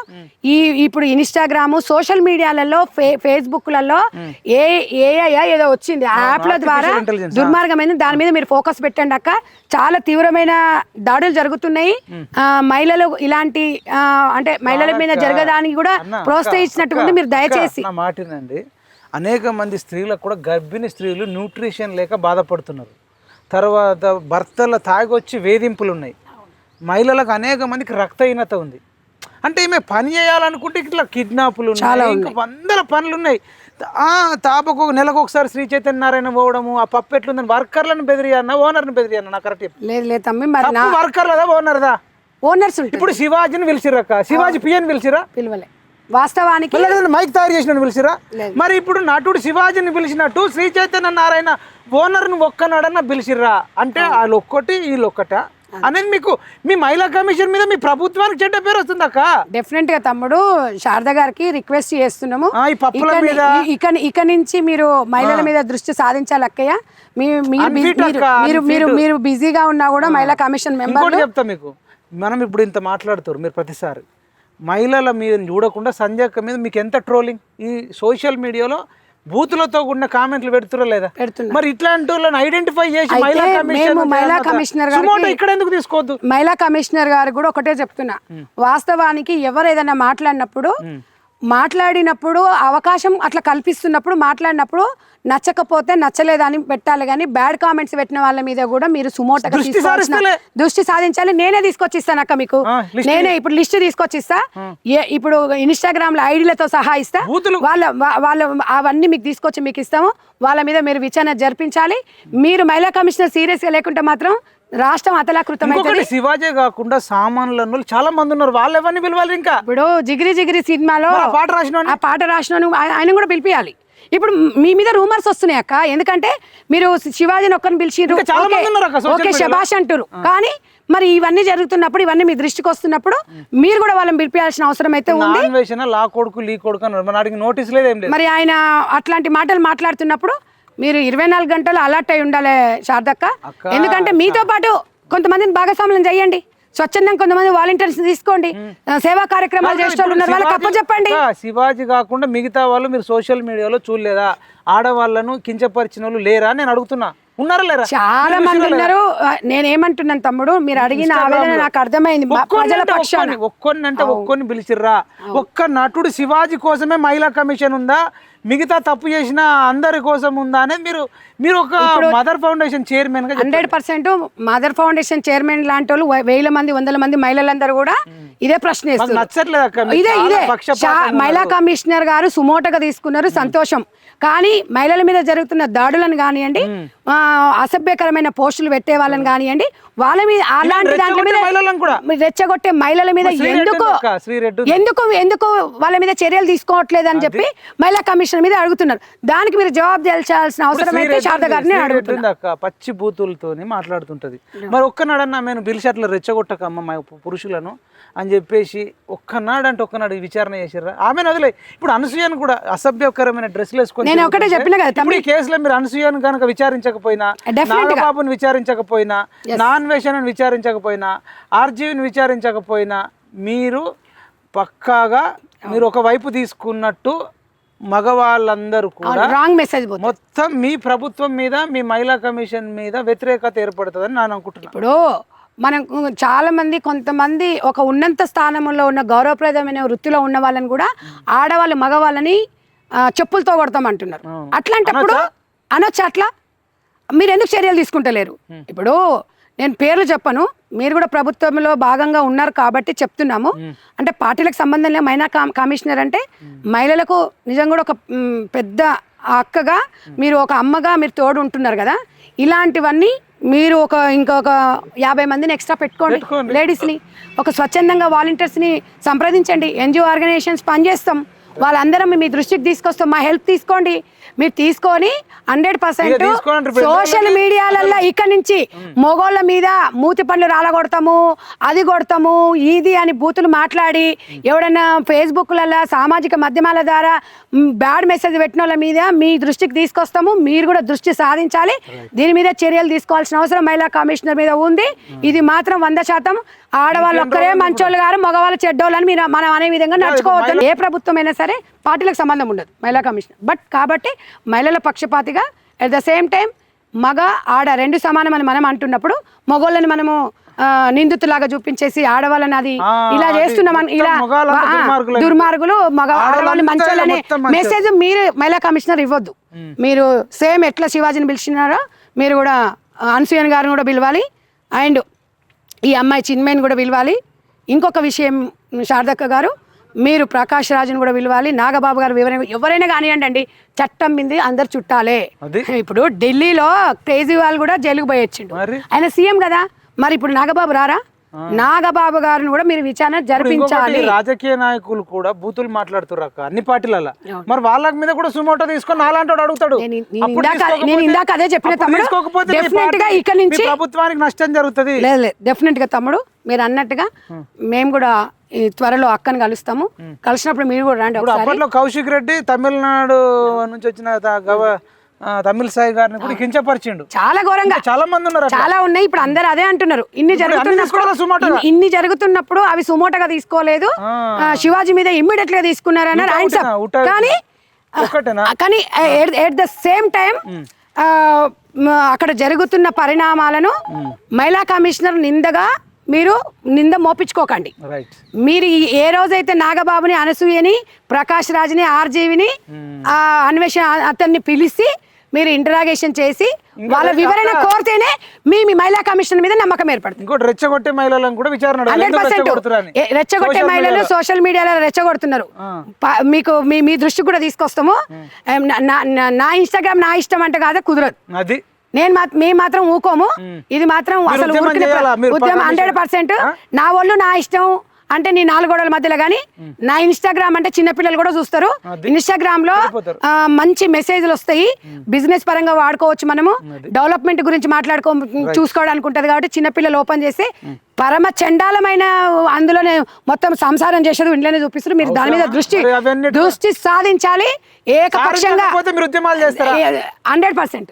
ఇప్పుడు ఇన్స్టాగ్రామ్ సోషల్ మీడియాలలో ఫేస్బుక్లలో ఏదో వచ్చింది యాప్ల ద్వారా దుర్మార్గమైన దాని మీద మీరు ఫోకస్ పెట్టండి అక్క. చాలా తీవ్రమైన దాడులు జరుగుతున్నాయి. మహిళలు ఇలాంటి అంటే మహిళల మీద జరగడానికి కూడా ప్రోత్సహించినట్టుగా మీరు దయచేసి మాటినండి. అనేక మంది స్త్రీలకు కూడా గర్భిణీ స్త్రీలు న్యూట్రిషన్ లేక బాధపడుతున్నారు. తర్వాత భర్తల తాగొచ్చి వేధింపులు ఉన్నాయి. మహిళలకు అనేక మందికి రక్తహీనత ఉంది. అంటే ఈమె పని చేయాలనుకుంటే ఇట్లా కిడ్నాపులు ఉన్నాయి, ఇంకా 100 పనులు ఉన్నాయి. తాపకు నెలకు ఒకసారి శ్రీ చైతన్య నారాయణ పోవడము, ఆ పప్పు ఎట్లుందని వర్కర్లను బెదిరియన్నా ఓనర్ని బెదిరియన్నా? నాకు కరెక్ట్ లేదు తమ్మి, మరి వర్కర్లదా ఓనర్దా? ఓనర్స్. ఇప్పుడు శివాజీని పిలిచిరక్క, శివాజీ పిఎన్ పిలిచిరా? పిలవలే. వాస్తవానికి మైక్ తయారు చేసిన పిలిచిరా? మరి ఇప్పుడు నటుడు శివాజీని పిలిచినట్టు శ్రీ చైతన్య నారాయణ ఓనర్ని ఒక్కనాడన్నా పిలిచిర్రా? అంటే వాళ్ళు ఒక్కటి వీళ్ళు ఒక్కట అనేది మీకు మీ మహిళా కమిషన్ మీద మీ ప్రభుత్వానికి చెడ్డ పేరు వస్తుంది అక్క. డెఫినెట్ గా తమ్ముడు శారద గారికి రిక్వెస్ట్ చేస్తున్నాము, ఇక నుంచి మీరు మహిళల మీద దృష్టి సాధించాలి అక్కయ్య. మీరు బిజీగా ఉన్నా కూడా మహిళా కమిషన్ మెంబర్ చెప్తా మీకు. మనం ఇప్పుడు ఇంత మాట్లాడుతారు మీరు ప్రతిసారి మహిళల మీద చూడకుండా సంజయ్ మీద మీకు ఎంత ట్రోలింగ్ ఈ సోషల్ మీడియాలో బూతులతో కూడిన కామెంట్లు పెడుతురా లేదా? మరి ఇట్లాంటి వాళ్ళని ఐడెంటిఫై చేసి మహిళా కమిషనర్ ఇక్కడ ఎందుకు తీసుకోవద్దు? మహిళా కమిషనర్ గారు కూడా ఒకటే చెప్తున్నా, వాస్తవానికి ఎవరు ఏదైనా మాట్లాడినప్పుడు అవకాశం అట్లా కల్పిస్తున్నప్పుడు మాట్లాడినప్పుడు నచ్చకపోతే నచ్చలేదని పెట్టాలి, కానీ బ్యాడ్ కామెంట్స్ పెట్టిన వాళ్ళ మీద కూడా మీరు సుమోటగా దృష్టి సాధించాలి. నేనే తీసుకొచ్చిస్తాను అక్క మీకు, నేనే ఇప్పుడు లిస్ట్ తీసుకొచ్చిస్తా. ఇప్పుడు ఇన్స్టాగ్రామ్ లో ఐడీలతో సహా ఇస్తా. వాళ్ళ అవన్నీ మీకు తీసుకొచ్చి మీకు ఇస్తాము. వాళ్ళ మీద మీరు విచారణ జరిపించాలి. మీరు మహిళా కమిషనర్ సీరియస్ గా లేకుంటే మాత్రం రాష్ట్రం అతలాకృతం. శివాజీ కాకుండా సామాన్లు చాలా మంది ఉన్నారు, వాళ్ళు ఎవరిని పిలవాలి? ఇంకా ఇప్పుడు జిగిరి సినిమాలో ఆ పాట రాసిన ఆయన కూడా పిలిపియాలి. ఇప్పుడు మీ మీద రూమర్స్ వస్తున్నాయి అక్క, ఎందుకంటే మీరు శివాజీని ఒక్కరిని పిలిచిర్రు, ఓకే శభాష్ అంటారు, కానీ మరి ఇవన్నీ జరుగుతున్నప్పుడు, ఇవన్నీ మీ దృష్టికి వస్తున్నప్పుడు మీరు కూడా వాళ్ళని పిలిపించాల్సిన అవసరం అయితే ఉంది. లా కొడుకు లీ కొడుకు అన్నారు, మరి వాడికి నోటీస్ లేదు, ఏం లేదు. మరి ఆయన అట్లాంటి మాటలు మాట్లాడుతున్నప్పుడు మీరు 24 గంటలు అలర్ట్ అయి ఉండాలి శారదక్క. ఎందుకంటే మీతో పాటు కొంతమందిని భాగస్వామ్యం చేయండి, స్వచ్ఛందంగా కొంతమంది వాలంటీర్స్ తీసుకోండి, సేవా కార్యక్రమాలు చేసే వాళ్ళు ఉన్నారు, వాళ్ళకి అప్పచెప్పండి. శివాజీ కాకుండా మిగతా వాళ్ళు మీరు సోషల్ మీడియాలో చూడలేదా? ఆడవాళ్ళను కించపరిచిన వాళ్ళు లేరా నేను అడుగుతున్నా, ఉన్నారా లేరా? చాలా మంది ఉన్నారు. నేనేమంటున్నాను తమ్ముడు, మీరు అడిగిన ఆవేదన నాకు అర్థమైంది. ప్రజల పక్షాన ఒక్కొని పిలిచిర్రా? ఒక్క నటుడు శివాజీ కోసమే మహిళా కమిషన్ ఉందా, మిగతా తప్పు చేసిన అందరి కోసం ఉందా అనేది మీరు ఒక మదర్ ఫౌండేషన్ చైర్మన్ గా 100% మదర్ ఫౌండేషన్ చైర్మన్ లాంటి వాళ్ళు 1000 మంది 100 మంది మహిళలందరూ కూడా ఇదే ప్రశ్న ఇదే మహిళా కమిషనర్ గారు సుమోటగా తీసుకున్నారు, సంతోషం. కానీ మహిళల మీద జరుగుతున్న దాడులను కానివ్వండి, అసభ్యకరమైన పోస్టులు పెట్టే వాళ్ళని కానివ్వండి, వాళ్ళ మీద అలాంటి దాంట్లో మీద రెచ్చగొట్టే మహిళల మీద ఎందుకు వాళ్ళ మీద చర్యలు తీసుకోవట్లేదు అని చెప్పి మహిళా కమిషన్ మీద అడుగుతున్నారు. దానికి మీరు జవాబు తెలియాల్సిన అవసరం అయితే శారద గారిని అడుగుతున్నారు. పచ్చి బూతులతో మాట్లాడుతుంటది. మరి ఒక్కనాడన్నా నేను పిలిచి రెచ్చగొట్టకమ్మ పురుషులను అని చెప్పేసి ఒక్కనాడు విచారణ చేసిర్రా? ఆమెను వదిలే. ఇప్పుడు అనసూయను కూడా అసభ్యకరమైన డ్రెస్సులు వేసుకొని, నేను ఒకటే చెప్పిన కదా ఈ కేసులో మీరు అనసూయను కనుక విచారించకపోయినా, నాగబాబుని విచారించకపోయినా, నాన్వేషణను విచారించకపోయినా, ఆర్జీవిని విచారించకపోయినా, మీరు పక్కాగా మీరు ఒక వైపు తీసుకున్నట్టు మగవాళ్ళందరూ కూడా రాంగ్ మెసేజ్ మొత్తం మీ ప్రభుత్వం మీద, మీ మహిళా కమిషన్ మీద వ్యతిరేకత ఏర్పడుతుందని నేను అనుకుంటున్నాను. ఇప్పుడు మనం చాలా మంది, కొంతమంది ఒక ఉన్నత స్థానంలో ఉన్న గౌరవప్రదమైన వృత్తిలో ఉన్న వాళ్ళని కూడా ఆడవాళ్ళు మగవాళ్ళని చెప్పులతో కొడతామంటున్నారు. అట్లాంటప్పుడు అనొచ్చు, అట్లా మీరు ఎందుకు చర్యలు తీసుకుంటలేరు? ఇప్పుడు నేను పేర్లు చెప్పను, మీరు కూడా ప్రభుత్వంలో భాగంగా ఉన్నారు కాబట్టి చెప్తున్నాము. అంటే పార్టీలకు సంబంధం లేదు. మహిళా కమిషనర్ అంటే మహిళలకు నిజంగా కూడా ఒక పెద్ద అక్కగా, మీరు ఒక అమ్మగా మీరు తోడు ఉంటున్నారు కదా. ఇలాంటివన్నీ మీరు ఇంకొక 50 మందిని ఎక్స్ట్రా పెట్టుకోండి, లేడీస్ని, ఒక స్వచ్ఛందంగా వాలంటీర్స్ని సంప్రదించండి. ఎన్జిఓ ఆర్గనైజేషన్స్ పనిచేస్తాం, వాళ్ళందరం మీ దృష్టికి తీసుకొస్తాం, మా హెల్ప్ తీసుకోండి. మీరు తీసుకొని 100% సోషల్ మీడియాలలో ఇక్కడి నుంచి మొగోళ్ళ మీద మూతి పళ్ళు రాలగొడతాము, అది కొడతాము, ఇది అని బూతులు మాట్లాడి ఎవడన్నా ఫేస్బుక్లలో సామాజిక మాధ్యమాల ద్వారా బ్యాడ్ మెసేజ్ పెట్టిన వాళ్ళ మీద మీ దృష్టికి తీసుకొస్తాము. మీరు కూడా దృష్టి సాధించాలి. దీని మీద చర్యలు తీసుకోవాల్సిన అవసరం మహిళా కమిషనర్ మీద ఉంది. ఇది మాత్రం 100% ఆడవాళ్ళు ఒక్కరే మంచోళ్ళు గారు, మగవాళ్ళు చెడ్డోళ్ళు అని మీరు మనం అనే విధంగా నడుచుకోవద్దు. ఏ ప్రభుత్వం అయినా సరే పార్టీలకు సంబంధం ఉండదు మహిళా కమిషనర్. బట్ కాబట్టి మహిళల పక్షపాతిగా అట్ ద సేమ్ టైం మగ ఆడ రెండు సమానమని మనం అంటున్నప్పుడు మగోళ్ళని మనము నిందితులాగా చూపించేసి ఆడవాళ్ళని అది ఇలా చేస్తున్నామని, ఇలా దుర్మార్గులు మగ ఆడవాళ్ళు మంచోళ్ళనే మెసేజ్ మీరు మహిళా కమిషనర్ ఇవ్వద్దు. మీరు సేమ్ ఎట్లా శివాజీని పిలిచినారో మీరు కూడా అనసూయన్ గారిని కూడా పిలవాలి, అండ్ ఈ అమ్మాయి చిన్మయిని కూడా పిలవాలి. ఇంకొక విషయం శారదక్క గారు, మీరు ప్రకాష్ రాజుని కూడా పిలవాలి, నాగబాబు గారు ఎవరైనా కానివ్వండి, చట్టం మీద అందరు చుట్టాలే. ఇప్పుడు ఢిల్లీలో కేజ్రీవాల్ కూడా జైలుకు పోయొచ్చిండు, ఆయన సీఎం కదా. మరి ఇప్పుడు నాగబాబు రారా? నాగబాబు గారిని కూడా మీరు విచారణ జరిపించాలి. రాజకీయ నాయకులు కూడా బూతులు మాట్లాడుతున్నారు అన్ని పార్టీలలో, మరి వాళ్ళ మీద కూడా సుమోటో తీసుకొని అలాంటి అడుగుతాడు. నేను ఇందాక అదే చెప్పిన తమ్ముడు, డెఫినెట్ గా ఇక్కడ నుంచి ప్రభుత్వానికి నష్టం జరుగుతుంది. లేదు డెఫినెట్ గా తమ్ముడు, మీరు అన్నట్టుగా మేము కూడా త్వరలో అక్కని కలుస్తాము. కలిసినప్పుడు మీరు కూడా రండి. అప్పట్లో కౌశిక్ రెడ్డి తమిళనాడు నుంచి వచ్చిన తమిళ సాయి గారిని కూడా కించపరిచిండు చాలా ఘోరంగా. చాలా మంది ఉన్నారు, చాలా ఉన్నాయి. ఇప్పుడు అందరు అదే అంటున్నారు. ఇన్ని జరుగుతున్నప్పుడు అవి సుమోటగా తీసుకోలేదు, శివాజీ మీద ఇమ్మీడియట్ గా తీసుకున్నారు అన్నారు. కానీ ఎట్ ద సేమ్ టైం అక్కడ జరుగుతున్న పరిణామాలను మహిళా కమిషనర్ మీరు నింద మోపించుకోకండి. మీరు ఏ రోజైతే నాగబాబుని, అనసూయని, ప్రకాష్ రాజ్ని, ఆర్జీవిని, అన్వేషణ అతన్ని పిలిచి మీరు ఇంటరాగేషన్ చేసి వాళ్ళ వివరణ కోరితేనే మీ మహిళా కమిషన్ మీద నమ్మకం ఏర్పడుతుంది. ఇంకోటి రెచ్చగొట్టే మహిళలను కూడా విచారణ 100% రెచ్చగొట్టే మహిళలు సోషల్ మీడియాలో రెచ్చగొడుతున్నారు. మీకు మీ దృష్టికి కూడా తీసుకొస్తాము. నా ఇన్స్టాగ్రామ్ నా ఇష్టం అంటే కాదా, కుదరదు. అది మేము మాత్రం ఊకోము. ఇది మాత్రం అసలు ఉద్యమం 100%. నా ఒళ్ళు నా ఇష్టం అంటే నీ 4 గోడల మధ్యలో కానీ నా ఇన్స్టాగ్రామ్ అంటే చిన్నపిల్లలు కూడా చూస్తారు. ఇన్స్టాగ్రామ్ లో మంచి మెసేజ్లు వస్తాయి, బిజినెస్ పరంగా వాడుకోవచ్చు, మనము డెవలప్మెంట్ గురించి చూసుకోవడానికి ఉంటది. కాబట్టి చిన్నపిల్లలు ఓపెన్ చేసి పరమ చండాలమైన అందులోనే మొత్తం సంసారం చేసేది ఇంట్లోనే చూపిస్తారు. మీరు దాని మీద దృష్టి సాధించాలి. ఏకపక్షంగా 100%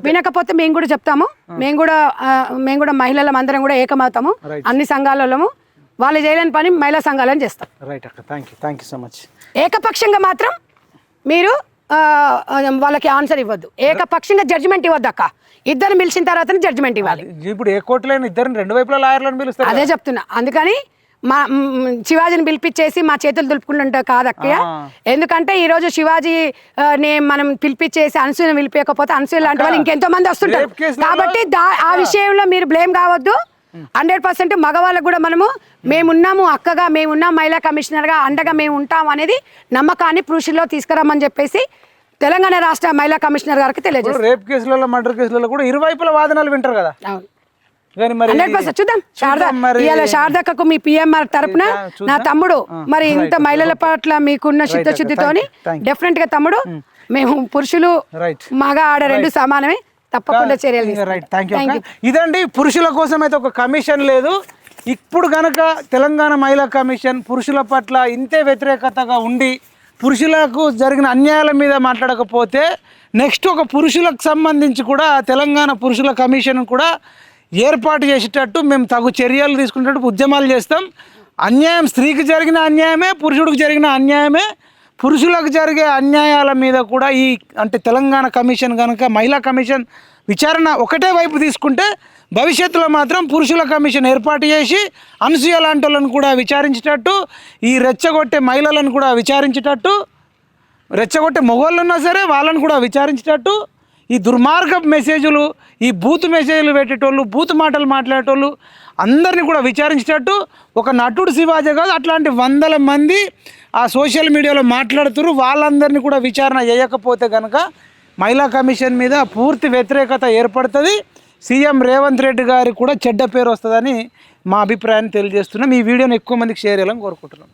వినకపోతే మేము కూడా చెప్తాము. మేము కూడా మహిళల అందరం కూడా ఏకమవుతాము. అన్ని సంఘాలలో వాళ్ళు చేయలేని పని మహిళా సంఘాలను చేస్తాం. ఏకపక్షంగా మాత్రం మీరు వాళ్ళకి ఆన్సర్ ఇవ్వద్దు. ఏకపక్షంగా జడ్జిమెంట్ ఇవ్వద్దు అక్క. ఇద్దరు పిలిచిన తర్వాత జడ్జిమెంట్ ఇవ్వాలి. ఇప్పుడు ఏ కోర్టులో ఇద్దరు 2 వైపులా లాయర్లను పిలుస్తారు. అదే చెప్తున్నా. అందుకని మా శివాజీని పిలిపించేసి మా చేతులు దులుపుకుంటుంటా కాదక్కయ్య. ఎందుకంటే ఈ రోజు శివాజీ మనం పిలిపించేసి అనసూయను పిలిపించకపోతే అనసూయ లాంటి వాళ్ళు ఇంకెంతో మంది వస్తుంటారు. కాబట్టి ఆ విషయంలో మీరు బ్లేమ్ కావద్దు. 100% మగవాళ్ళకు కూడా మేమున్నాము అక్కగా, మేమున్నాం మహిళా కమిషనర్గా, అండగా మేము ఉంటాం అనేది నమ్మకాన్ని పురుషుల్లో తీసుకురామని చెప్పేసి తెలంగాణ రాష్ట్ర మహిళా కమిషనర్ గారికి తెలియజేస్తారు. రేప్ కేసులలో, మర్డర్ కేసులలో కూడా ఇరువైపుల వాదనలు వింటారు కదా. అవును, 100% చూద్దాం. శారదక్కకు మీ పిఎంఆర్ తరపున నా తమ్ముడు మరి ఇంత మహిళల పట్ల మీకున్న చిత్తశుద్ధితోని డెఫినెట్ గా తమ్ముడు, మేము పురుషులు మగ ఆడ 2 సమానమే, తప్పకుండా చర్యలు. ఇదండి, పురుషుల కోసం అయితే ఒక కమిషన్ లేదు. ఇప్పుడు గనక తెలంగాణ మహిళా కమిషన్ పురుషుల పట్ల ఇంతే వ్యతిరేకతగా ఉండి పురుషులకు జరిగిన అన్యాయాల మీద మాట్లాడకపోతే నెక్స్ట్ ఒక పురుషులకు సంబంధించి కూడా తెలంగాణ పురుషుల కమిషన్ కూడా ఏర్పాటు చేసేటట్టు మేము తగు చర్యలు తీసుకునేటట్టు ఉద్యమాలు చేస్తాం. అన్యాయం స్త్రీకి జరిగిన అన్యాయమే, పురుషుడికి జరిగిన అన్యాయమే. పురుషులకు జరిగే అన్యాయాల మీద కూడా అంటే తెలంగాణ కమిషన్ కనుక మహిళా కమిషన్ విచారణ ఒకటే వైపు తీసుకుంటే భవిష్యత్తులో మాత్రం పురుషుల కమిషన్ ఏర్పాటు చేసి అనసూయ లాంటి వాళ్ళని కూడా విచారించేటట్టు, ఈ రెచ్చగొట్టే మహిళలను కూడా విచారించేటట్టు, రెచ్చగొట్టే మగవాళ్ళు ఉన్నా సరే వాళ్ళని కూడా విచారించేటట్టు, ఈ దుర్మార్గ మెసేజ్లు, ఈ బూత్ మెసేజ్లు పెట్టేటోళ్ళు, బూత్ మాటలు మాట్లాడేటోళ్ళు అందరినీ కూడా విచారించేటట్టు ఒక నటుడు శివాజీ కాదు, అట్లాంటి 100 మంది ఆ సోషల్ మీడియాలో మాట్లాడుతున్నారు. వాళ్ళందరినీ కూడా విచారణ చేయకపోతే కనుక మహిళా కమిషన్ మీద పూర్తి వ్యతిరేకత ఏర్పడుతుంది. సీఎం రేవంత్ రెడ్డి గారికి కూడా చెడ్డ పేరు వస్తుందని మా అభిప్రాయాన్ని తెలియజేస్తున్నాం. ఈ వీడియోని ఎక్కువ మందికి షేర్ చేయాలని కోరుకుంటున్నాం.